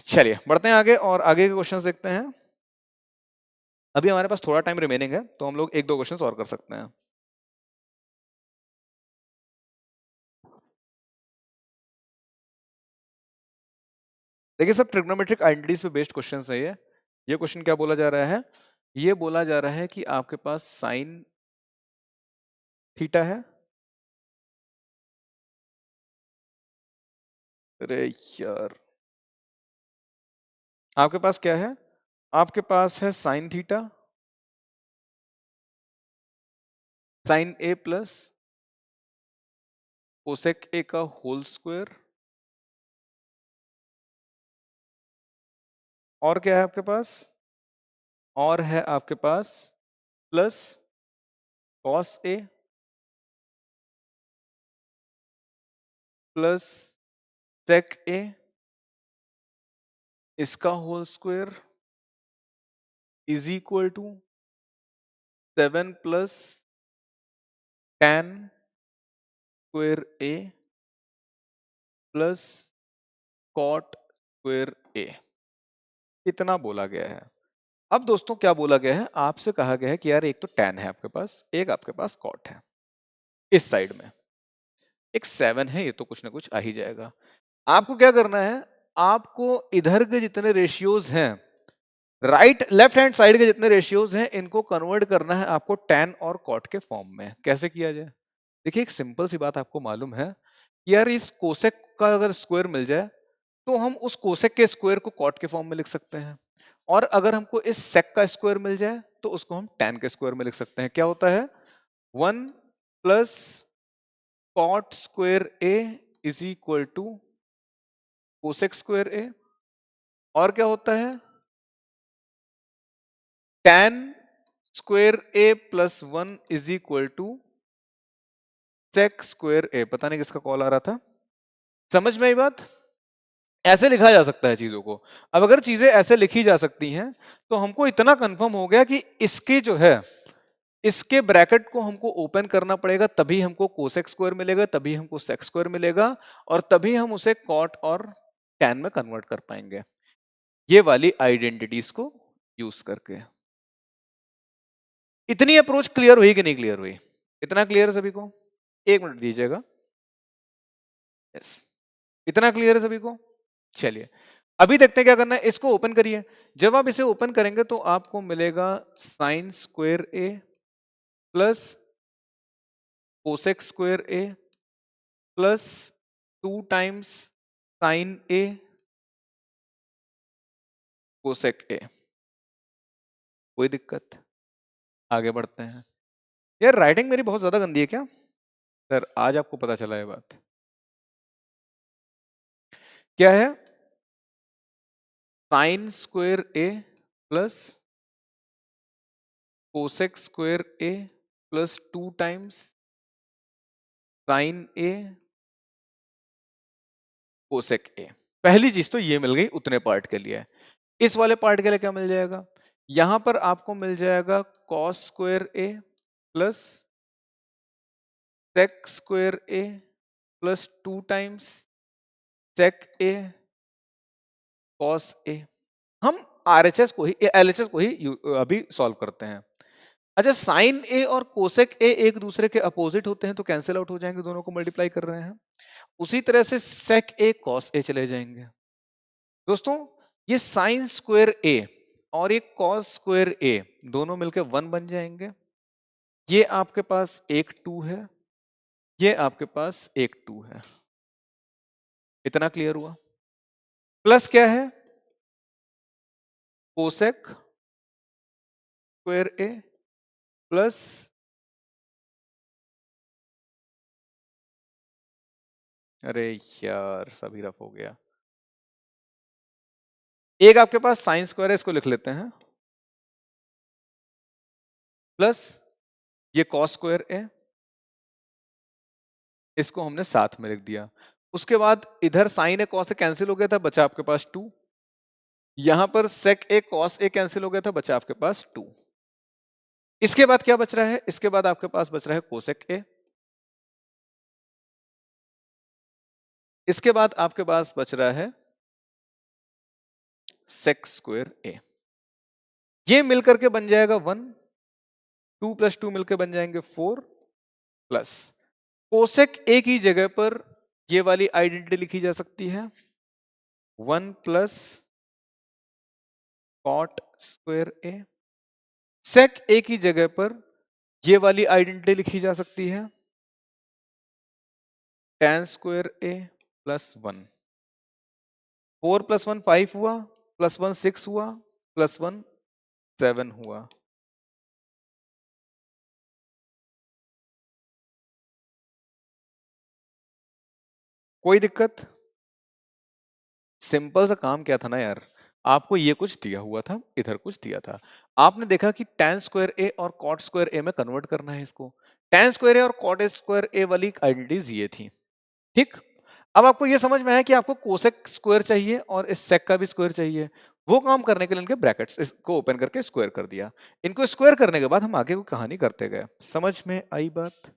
चलिए बढ़ते हैं आगे और आगे के क्वेश्चंस देखते हैं। अभी हमारे पास थोड़ा टाइम रिमेनिंग है तो हम लोग एक दो क्वेश्चंस और कर सकते हैं। देखिए सब ट्रिग्नोमेट्रिक आइडेंटिटीज पे बेस्ड क्वेश्चन है ये क्वेश्चन क्या बोला जा रहा है? ये बोला जा रहा है कि आपके पास साइन थीटा है। अरे यार, आपके पास क्या है? आपके पास है sine theta, sine A plus cosec A का होल स्क्वायर, और क्या है आपके पास? और है आपके पास plus cos A plus sec A, इसका whole square is equal to 7 plus tan square A plus cot square A. इतना बोला गया है। अब दोस्तों क्या बोला गया है? आपसे कहा गया है कि यार एक तो tan है आपके पास, एक आपके पास कॉट है, इस साइड में एक 7 है, ये तो कुछ ना कुछ आ ही जाएगा। आपको क्या करना है? आपको इधर के जितने रेशियोज हैं, राइट लेफ्ट हैंड साइड के जितने रेशियोज हैं, इनको कन्वर्ट करना है आपको tan और कॉट के फॉर्म में। कैसे किया जाए? देखिए एक सिंपल सी बात आपको मालूम है कि यार इस कोसेक का अगर स्क्वायर मिल जाए तो हम उस कोसेक के स्क्वायर को कॉट के फॉर्म में लिख सकते हैं, और अगर हमको इस सेक का स्क्वायर मिल जाए तो उसको हम tan के स्क्वायर में लिख सकते हैं। क्या होता है? 1 plus cot square A is equal to cosec square A, और क्या होता है? tan square A plus 1 is equal to sec square A. पता नहीं किसका कॉल आ रहा था। समझ में आई बात? ऐसे लिखा जा सकता है चीजों को। अब अगर चीजें ऐसे लिखी जा सकती हैं तो हमको इतना कंफर्म हो गया कि इसके जो है, इसके ब्रैकेट को हमको ओपन करना पड़ेगा, तभी हमको कोसेक स्क्वायर मिलेगा, तभी हमको सेक स्क्वायर मिलेगा, और तभी हम उसे कॉट और टैन में कन्वर्ट कर पाएंगे, ये वाली आइडेंटिटीज को यूज करके। इतनी अप्रोच क्लियर हुई कि नहीं क्लियर हुई? इतना क्लियर है सभी को? एक मिनट दीजिएगा। यस, इतना क्लियर है सभी को? चलिए अभी देखते हैं क्या करना है। इसको ओपन करिए। जब आप इसे ओपन करेंगे तो आपको मिलेगा sign square A plus cosec square A plus 2 times sign A cosec ए। कोई दिक्कत? आगे बढ़ते हैं। यार राइटिंग मेरी बहुत ज्यादा गंदी है क्या सर? आज आपको पता चला है बात। क्या है? Sign square A plus cosec square A plus 2 times sign A cosec ए। पहली चीज तो ये मिल गई उतने पार्ट के लिए। इस वाले पार्ट के लिए क्या मिल जाएगा? यहां पर आपको मिल जाएगा cos square A plus sec square A plus 2 times sec A cos ए। हम आरएचएस को ही एलएचएस को ही अभी सॉल्व करते हैं। अच्छा, साइन ए और कोसेक ए एक दूसरे के अपोजिट होते हैं तो कैंसिल आउट हो जाएंगे, दोनों को मल्टीप्लाई कर रहे हैं। उसी तरह से sec a cos a चले जाएंगे। दोस्तों ये sin स्क्वायर a और ये cos स्क्वायर a दोनों मिलकर 1 बन जाएंगे। ये आपके पास एक 2 है, ये आपके पास एक 2 है। इतना क्लियर हुआ? प्लस क्या है? कोसेक स्क्वायर a प्लस अरे यार सभी रफ हो गया। एक आपके पास साइन स्क्वायर है, इसको लिख लेते हैं, प्लस ये कॉस स्क्वायर है, इसको हमने साथ में लिख दिया। उसके बाद इधर साइन ए कॉस से कैंसिल हो गया था, बचा आपके पास 2। यहां पर सेक ए कॉस ए कैंसिल हो गया था, बचा आपके पास 2। इसके बाद क्या बच रहा है? इसके बाद आपके पास बच रहा है कोसेक ए। इसके बाद आपके पास बच रहा है सेक स्क्वायर ए। ये मिलकर के बन जाएगा 1, 2 प्लस 2 मिलकर बन जाएंगे 4, प्लस कोसेक ए की जगह पर ये वाली आइडेंटिटी लिखी जा सकती है 1 प्लस कॉट स्क्वायर ए। सेक ए की जगह पर ये वाली आइडेंटिटी लिखी जा सकती है tan square A plus 1। 4 plus 1 5 हुआ, प्लस 1 6 हुआ, प्लस 1 7 हुआ। कोई दिक्कत? सिंपल सा काम क्या था ना यार, आपको ये कुछ दिया हुआ था, इधर कुछ दिया था, आपने देखा कि tan स्क्वायर ए और cot स्क्वायर ए में कन्वर्ट करना है इसको। tan स्क्वायर ए और cot स्क्वायर ए वाली आइडेंटिटीज ये थी, ठीक। अब आपको ये समझ में आया कि आपको कोसेक स्क्वायर चाहिए और इस सेक का भी स्क्वायर चाहिए। वो काम करने के लिए इनके ब्रैकेट्स इसको ओपन करके स्क्वायर कर दिया। इनको स्क्वायर करने के बाद हम आगे को कहानी करते गए। समझ में आई बात?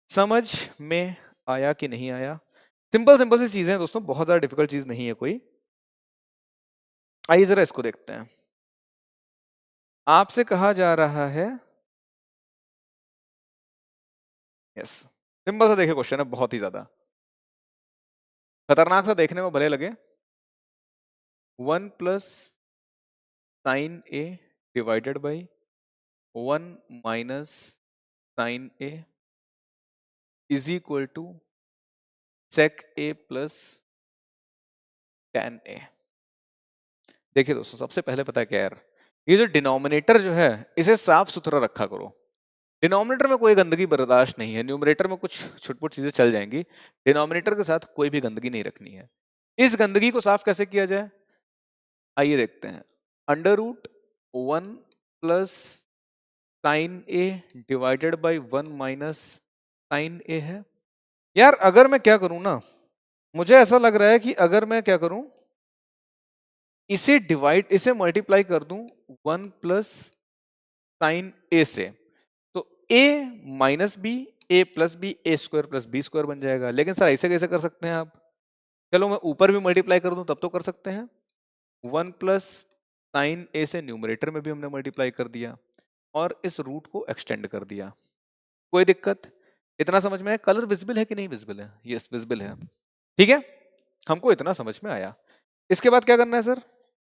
समझ में आया कि नहीं आया? सिंपल सिंपल सी चीजें हैं दोस्तों, बहुत ज्यादा डिफिकल्ट चीज नहीं है कोई। आइए जरा इसको देखते हैं। आपसे कहा जा रहा है, यस, सिंपल सा देखिए क्वेश्चन है, बहुत ही ज्यादा खतरनाक सा देखने में भले लगे। 1 plus sine A divided by 1 minus sine A is equal to sec A plus tan A. देखिए दोस्तों, सबसे पहले पता है क्या यार, ये जो डिनोमिनेटर जो है इसे साफ सुथरा रखा करो। डिनोमिनेटर में कोई गंदगी बर्दाश्त नहीं है, न्यूमरेटर में कुछ छुटपुट चीजें चल जाएंगी, डिनोमिनेटर के साथ कोई भी गंदगी नहीं रखनी है। इस गंदगी को साफ कैसे किया जाए, आइए देखते हैं। Under root 1 plus sine A divided by 1 minus sine A है। यार अगर मैं क्या करूं ना, मुझे ऐसा लग रहा है कि अगर मैं क्या करूं, इसे मल्टीप्लाई कर दूं 1 प्लस साइन ए से, तो a minus B A plus B A square plus B square बन जाएगा। लेकिन सर ऐसे कैसे कर सकते हैं आप? चलो मैं ऊपर भी मल्टीप्लाई कर दूं तब तो कर सकते हैं। 1 प्लस साइन ए से न्यूमरेटर में भी हमने मल्टीप्लाई कर दिया और इस रूट को एक्सटेंड कर दिया। कोई दिक्कत? इतना समझ में है? कलर विजिबल है कि नहीं विजिबल है? यस विजिबल है, ठीक है, हमको इतना समझ में आया। इसके बाद क्या करना है सर?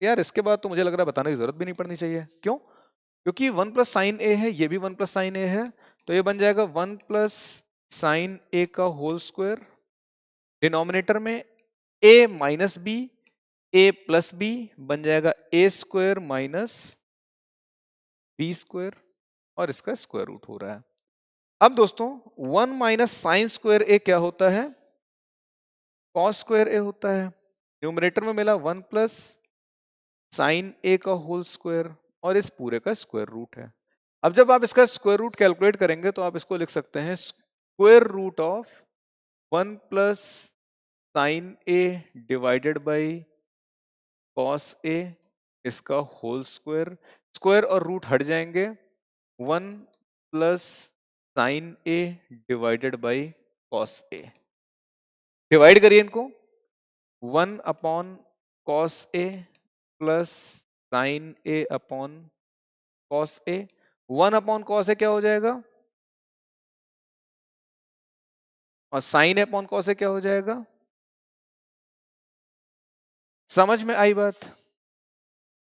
यार इसके बाद तो मुझे लग रहा है बताने की जरूरत भी नहीं पड़नी चाहिए। क्यों? क्योंकि 1 प्लस साइन ए है, ये भी 1 प्लस साइन ए है, तो ये बन जाएगा 1 प्लस साइन ए का होल स्क्वायर। डिनोमिनेटर में a minus B A plus B बन जाएगा A square minus B square, और इसका स्क्वायर रूट हो रहा है। अब दोस्तों 1 माइनस साइन स्क्वायर ए क्या होता है? कॉस स्क्वायर ए होता है। न्यूमरेटर में मिला 1 प्लस साइन ए का होल स्क्वायर और इस पूरे का स्क्वायर रूट है। अब जब आप इसका स्क्वायर रूट कैलकुलेट करेंगे तो आप इसको लिख सकते हैं square root of 1 plus sine A divided by cos A, इसका होल स्क्वायर, स्क्वायर और रूट हट जाएंगे, 1 plus sine A divided by cos A. Divide करिए इनको, 1 upon cos A plus sine A upon cos A. 1 upon cos A क्या हो जाएगा? और sine A upon cos A क्या हो जाएगा? समझ में आई बात?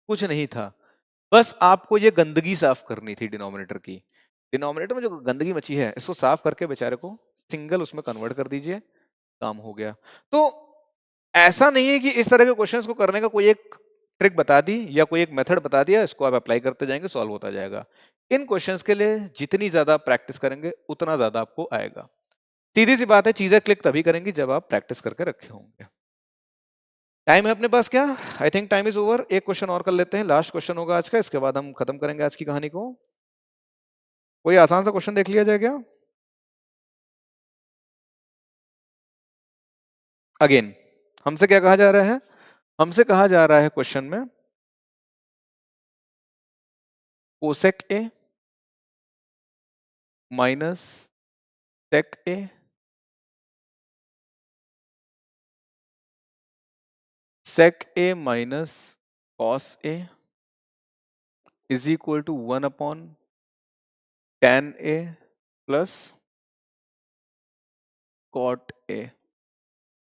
कुछ नहीं था, बस आपको ये गंदगी साफ करनी थी डिनोमिनेटर की। डिनोमिनेटर में जो गंदगी मची है इसको साफ करके बेचारे को सिंगल उसमें कन्वर्ट कर दीजिए, काम हो गया। तो ऐसा नहीं है कि इस तरह के क्वेश्चंस को करने का कोई एक ट्रिक बता दी या कोई एक मेथड बता दिया, इसको आप अप्लाई करते जाएंगे सॉल्व होता जाएगा। इन क्वेश्चंस के लिए जितनी ज्यादा प्रैक्टिस करेंगे उतना ज्यादा आपको आएगा। सीधी सी बात है, चीजें क्लिक तभी करेंगी जब आप प्रैक्टिस करके रखे होंगे। टाइम है अपने पास क्या? I think time is over. एक क्वेश्चन और कर लेते हैं, लास्ट क्वेश्चन होगा आज का, इसके बाद हम खत्म करेंगे आज की कहानी को। कोई आसान सा क्वेश्चन देख लिया जाए क्या? अगेन हमसे क्या कहा जा रहा है? हमसे कहा जा रहा है क्वेश्चन में cosec A minus sec A sec A minus cos A is equal to 1 upon tan A plus cot A.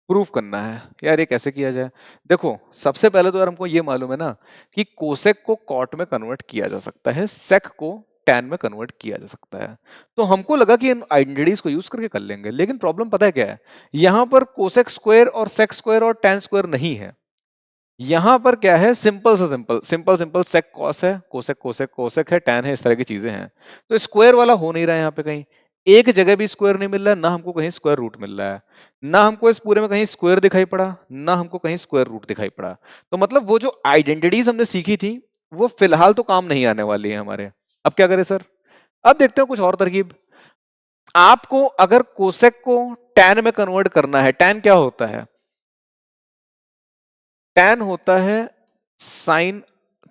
Proof करना है यार, ये कैसे किया जाए? देखो सबसे पहले तो यार हमको ये मालूम है ना कि कोसेक को कॉट में कन्वर्ट किया जा सकता है, सेक को टैन में कन्वर्ट किया जा सकता है। तो हमको लगा कि इन आइडेंटिटीज को यूज करके कर लेंगे, लेकिन प्रॉब्लम पता है क्या है? यहां पर कोसेक स्क्वायर और सेक स्क्वायर और टैन स्क्वायर नहीं है। यहां पर क्या है? सिंपल से सिंपल सिंपल सिंपल सेक कॉस है, कोसेक कोसेक कोसेक है, टैन है, इस तरह की चीजें हैं। तो स्क्वायर वाला हो नहीं रहा है यहाँ पे कहीं, एक जगह भी स्क्वायर नहीं मिल रहा है, ना हमको कहीं स्क्वायर रूट मिल रहा है, ना हमको इस पूरे में कहीं स्क्वायर दिखाई पड़ा, ना हमको कहीं स्क्वायर रूट दिखाई पड़ा। तो मतलब वो जो आइडेंटिटीज हमने सीखी थी वो फिलहाल तो काम नहीं आने वाली है हमारे। अब क्या करें सर? अब देखते हैं कुछ और तरकीब। आपको अगर कोसेक को टैन में कन्वर्ट करना है, टैन क्या होता है? टैन होता है sine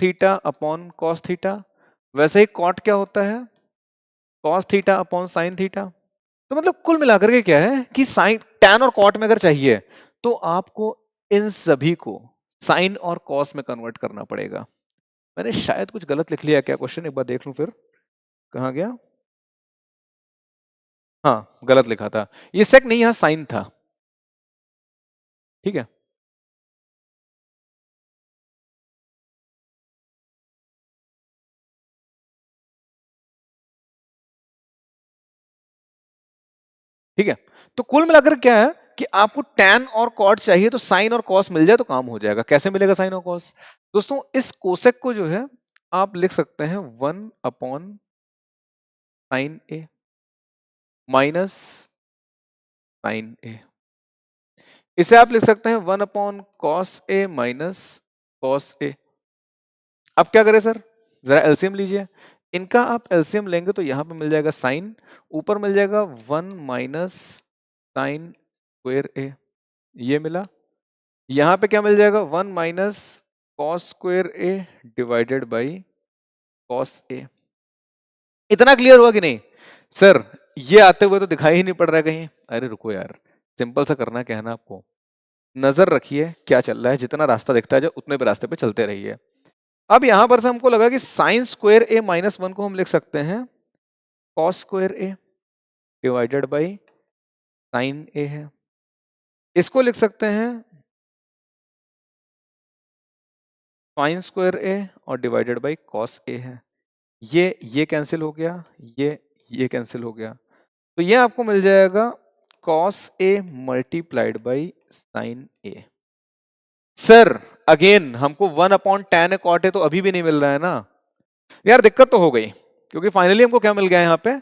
theta upon cos theta. वैसे ही कॉट क्या होता है? Cos theta upon sine theta. तो मतलब कुल मिलाकर के क्या है कि साइन टैन और कॉट में अगर चाहिए तो आपको इन सभी को साइन और कॉस में कन्वर्ट करना पड़ेगा। मैंने शायद कुछ गलत लिख लिया क्या क्वेश्चन, एक बार देख लूं फिर कहां गया। हाँ गलत लिखा था, ये सेक नहीं यहां साइन था। ठीक है, ठीक है। तो कुल मिलाकर क्या है कि आपको टैन और कॉट चाहिए तो साइन और कॉस मिल जाए तो काम हो जाएगा। कैसे मिलेगा साइन और कॉस? दोस्तों इस कोसेक को जो है आप लिख सकते हैं 1 अपॉन साइन ए माइनस साइन ए। इसे आप लिख सकते हैं 1 upon cos A minus cos ए। अब क्या करें सर? जरा एलसीएम लीजिए। इनका आप एलसीएम लेंगे तो यहां पे मिल जाएगा साइन, ऊपर मिल जाएगा 1 माइनस साइन स्क्वेयर ए, ये मिला। यहां पे क्या मिल जाएगा? 1 minus cos square A divided by cos A. इतना क्लियर हुआ कि नहीं सर? ये आते हुए तो दिखाई ही नहीं पड़ रहा है कहीं। अरे रुको यार, सिंपल सा करना क्या है ना आपको, नजर रखिए क्या चल रहा है, जितना रास्ता दिखता है जो उतने पे रास्ते पे चलते रहिए। अब यहां पर से हमको लगा कि साइन स्क्वायर ए माइनस 1 को हम लिख सकते हैं cos square A divided by sine A है। इसको लिख सकते हैं साइन स्क्वायर ए और डिवाइडेड बाई कॉस ए है। ये कैंसिल हो गया, ये कैंसिल हो गया, तो ये आपको मिल जाएगा cos A multiplied by sine A. Sir again हमको 1 upon tan A cot A तो अभी भी नहीं मिल रहा है ना यार, दिक्कत तो हो गई। क्योंकि फाइनली हमको क्या मिल गया है यहाँ पे?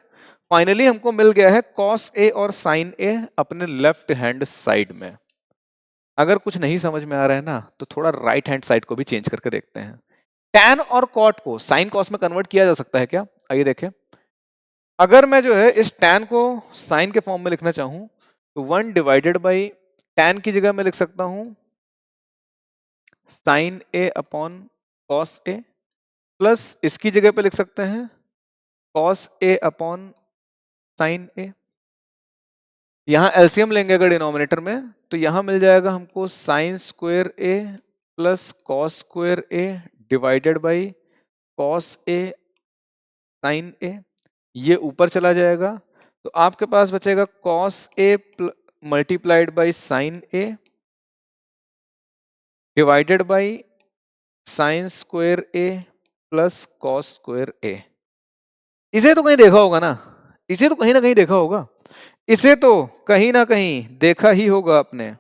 फाइनली हमको मिल गया है कॉस ए और साइन ए अपने लेफ्ट हैंड साइड में। अगर कुछ नहीं समझ में आ रहा है ना तो थोड़ा राइट हैंड साइड को भी चेंज करके देखते हैं। टैन और कॉट को साइन कॉस में कन्वर्ट किया जा सकता है क्या? आइए देखें। अगर मैं जो है इस टैन को साइन के फॉर्म में लिखना चाहूं तो 1 डिवाइडेड बाई टैन की जगह मैं लिख सकता हूं sign A upon cos A, plus इसकी जगह पे लिख सकते हैं कॉस ए अपॉन साइन ए। यहां एलसीएम लेंगे अगर डिनोमिनेटर में तो यहां मिल जाएगा हमको sine square A plus cos square A divided by cos A sine A. ये ऊपर चला जाएगा तो आपके पास बचेगा cos A multiplied by sine A divided by sine square A plus cos square A. इसे तो कहीं देखा होगा ना, इसे तो कहीं ना कहीं देखा होगा, इसे तो कहीं ना कहीं देखा ही होगा आपने।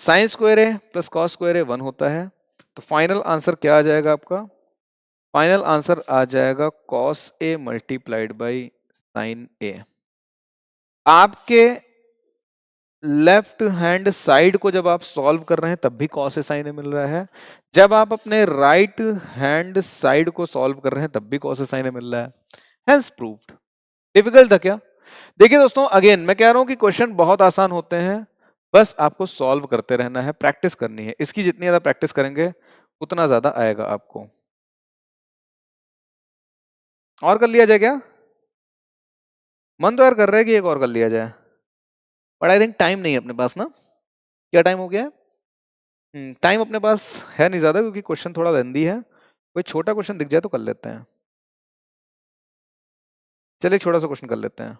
Sign square A plus cos square ए 1 होता है। तो फाइनल आंसर क्या आ जाएगा आपका? फाइनल आंसर आ जाएगा cos A multiplied by sine A. आपके लेफ्ट हैंड साइड को जब आप सॉल्व कर रहे हैं तब भी कॉस ए साइन ए मिल रहा है, जब आप अपने राइट हैंड साइड को सॉल्व कर रहे हैं तब भी कॉस ए साइन ए मिल रहा है। Hence proved. डिफिकल्ट था क्या? देखिए दोस्तों, अगेन मैं कह रहा हूं कि क्वेश्चन बहुत आसान होते हैं, बस आपको सॉल्व करते रहना है, प्रैक्टिस करनी है। इसकी जितनी ज्यादा प्रैक्टिस करेंगे उतना ज्यादा आएगा आपको। और कर लिया जाए क्या? मन तो यार कर रहा है कि एक और कर लिया जाए, बट आई थिंक टाइम नहीं है अपने पास ना। क्या टाइम हो गया है? टाइम अपने पास है नहीं ज्यादा, क्योंकि क्वेश्चन थोड़ा लेंदी है। कोई छोटा क्वेश्चन दिख जाए तो कर लेते हैं। चलिए छोटा सा क्वेश्चन कर लेते हैं।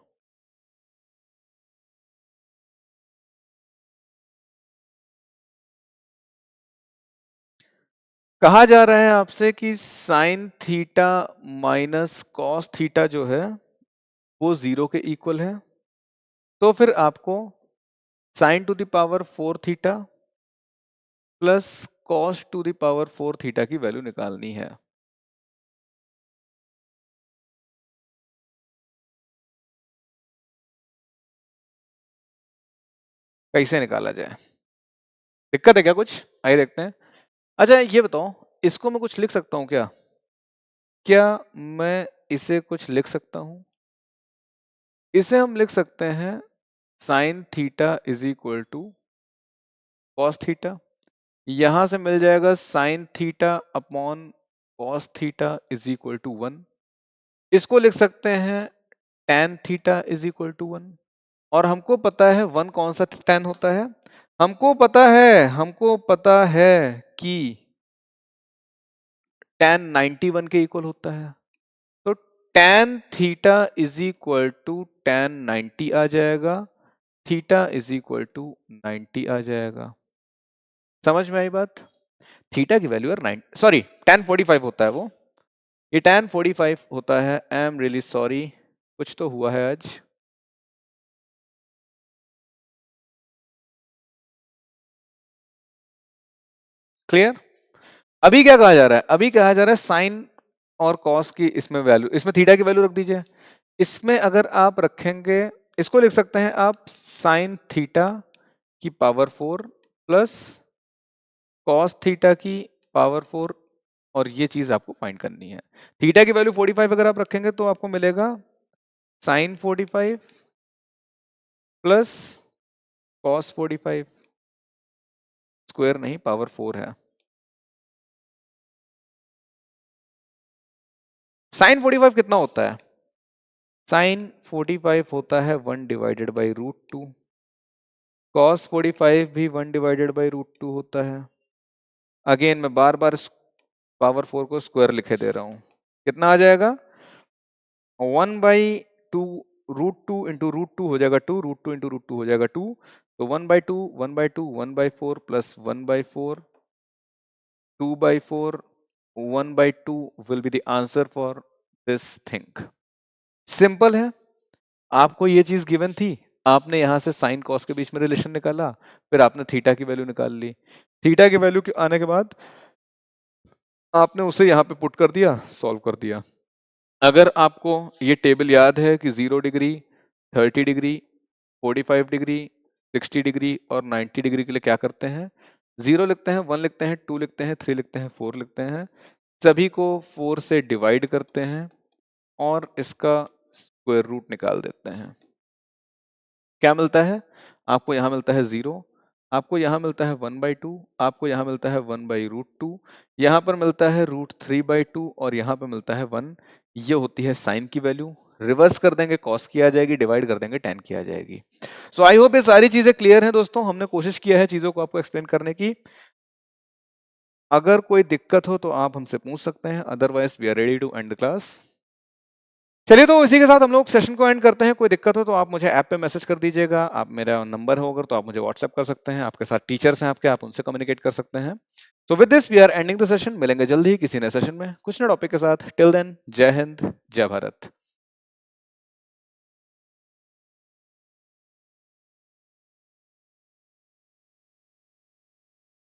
कहा जा रहा है आपसे कि sine theta minus cos theta जो है वो 0 के इक्वल है। तो फिर आपको sign to the power 4 theta plus cos two the power 4 theta की वैल्यू निकालनी है। कैसे निकाला जाए? दिक्कत है क्या कुछ? आइए देखते हैं। अच्छा ये बताओ, इसको मैं कुछ लिख सकता हूँ क्या? क्या मैं इसे कुछ लिख सकता हूँ? इसे हम लिख सकते हैं sine theta is equal to cos theta. यहां से मिल जाएगा sine theta upon cos theta is equal to 1। इसको लिख सकते हैं tan theta is equal to 1। और हमको पता है 1 कौन सा tan होता है? हमको पता है कि tan 91 के इक्वल होता है। तो tan theta is equal to tan 90 आ जाएगा, थीटा इज इक्वल टू 90 आ जाएगा। समझ में आई बात? थीटा की वैल्यू है 9, सॉरी tan 45 होता है वो, ये tan 45 होता है। आई एम रियली सॉरी, कुछ तो हुआ है आज। क्लियर? अभी क्या कहा जा रहा है? अभी कहा जा रहा है साइन और कॉस की इसमें वैल्यू, इसमें थीटा की वैल्यू रख दीजिए। इसमें अगर आप रखेंगे, इसको लिख सकते हैं आप साइन थीटा की पावर 4 प्लस कॉस थीटा की पावर 4, और ये चीज आपको फाइंड करनी है। थीटा की वैल्यू 45 अगर आप रखेंगे तो आपको मिलेगा साइन 45 प्लस कॉस 45, स्क्वायर नहीं पावर 4 है। साइन 45 कितना होता है? साइन 45 होता है 1 डिवाइडेड बाई रूट 2। कॉस 45 भी 1 डिवाइडेड बाई रूट 2 होता है। अगेन मैं बार बार पावर 4 को स्क्वायर लिखे दे रहा हूं। कितना आ जाएगा? 1/2 रूट टू हो जाएगा 2, root two into root two हो जाएगा 2। तो 1/2 1/2 1/4 प्लस 1/4 2/4 1/2 will be the answer for this thing. Simple है। आपको ये चीज गिवन थी, आपने यहां से साइन कॉस के बीच में रिलेशन निकाला, फिर आपने थीटा की वैल्यू निकाल ली। थीटा की वैल्यू आने के बाद आपने उसे यहाँ पे पुट कर दिया, सॉल्व कर दिया। अगर आपको ये टेबल याद है कि 0 डिग्री, 30 डिग्री, 45 डिग्री, 60 डिग्री और 90 डिग्री के लिए क्या करते हैं? 0 लिखते हैं, 1 लिखते हैं, 2 लिखते हैं, 3 लिखते हैं, 4 लिखते हैं, सभी को 4 से डिवाइड करते हैं और इसका स्क्वायर रूट निकाल देते हैं। क्या मिलता है? आपको यहाँ मिलता है 0, आपको यहाँ मिलता है 1/2, आपको यहाँ मिलता है 1/√2, यहाँ पर मिलता है √3/2 और यहाँ पर मिलता है 1। ये होती है साइन की वैल्यू। रिवर्स कर देंगे कॉस की आ जाएगी, डिवाइड कर देंगे tan की आ जाएगी। सो आई होप ये सारी चीजें क्लियर हैं दोस्तों। हमने कोशिश किया है चीजों को आपको एक्सप्लेन करने की। अगर कोई दिक्कत हो तो आप हमसे पूछ सकते हैं, otherwise we are ready to end the class. चलिए तो इसी के साथ हम लोग सेशन को एंड करते हैं। कोई दिक्कत हो तो आप मुझे ऐप पे मैसेज कर दीजिएगा। आप मेरा नंबर हो अगर तो आप मुझे व्हाट्सएप कर सकते हैं। आपके साथ टीचर्स हैं आपके, आप उनसे कम्युनिकेट कर सकते हैं। तो with this we are ending the session. मिलेंगे जल्द ही किसी नए सेशन में कुछ नए टॉपिक के साथ। टिल देन जय हिंद, जय भारत।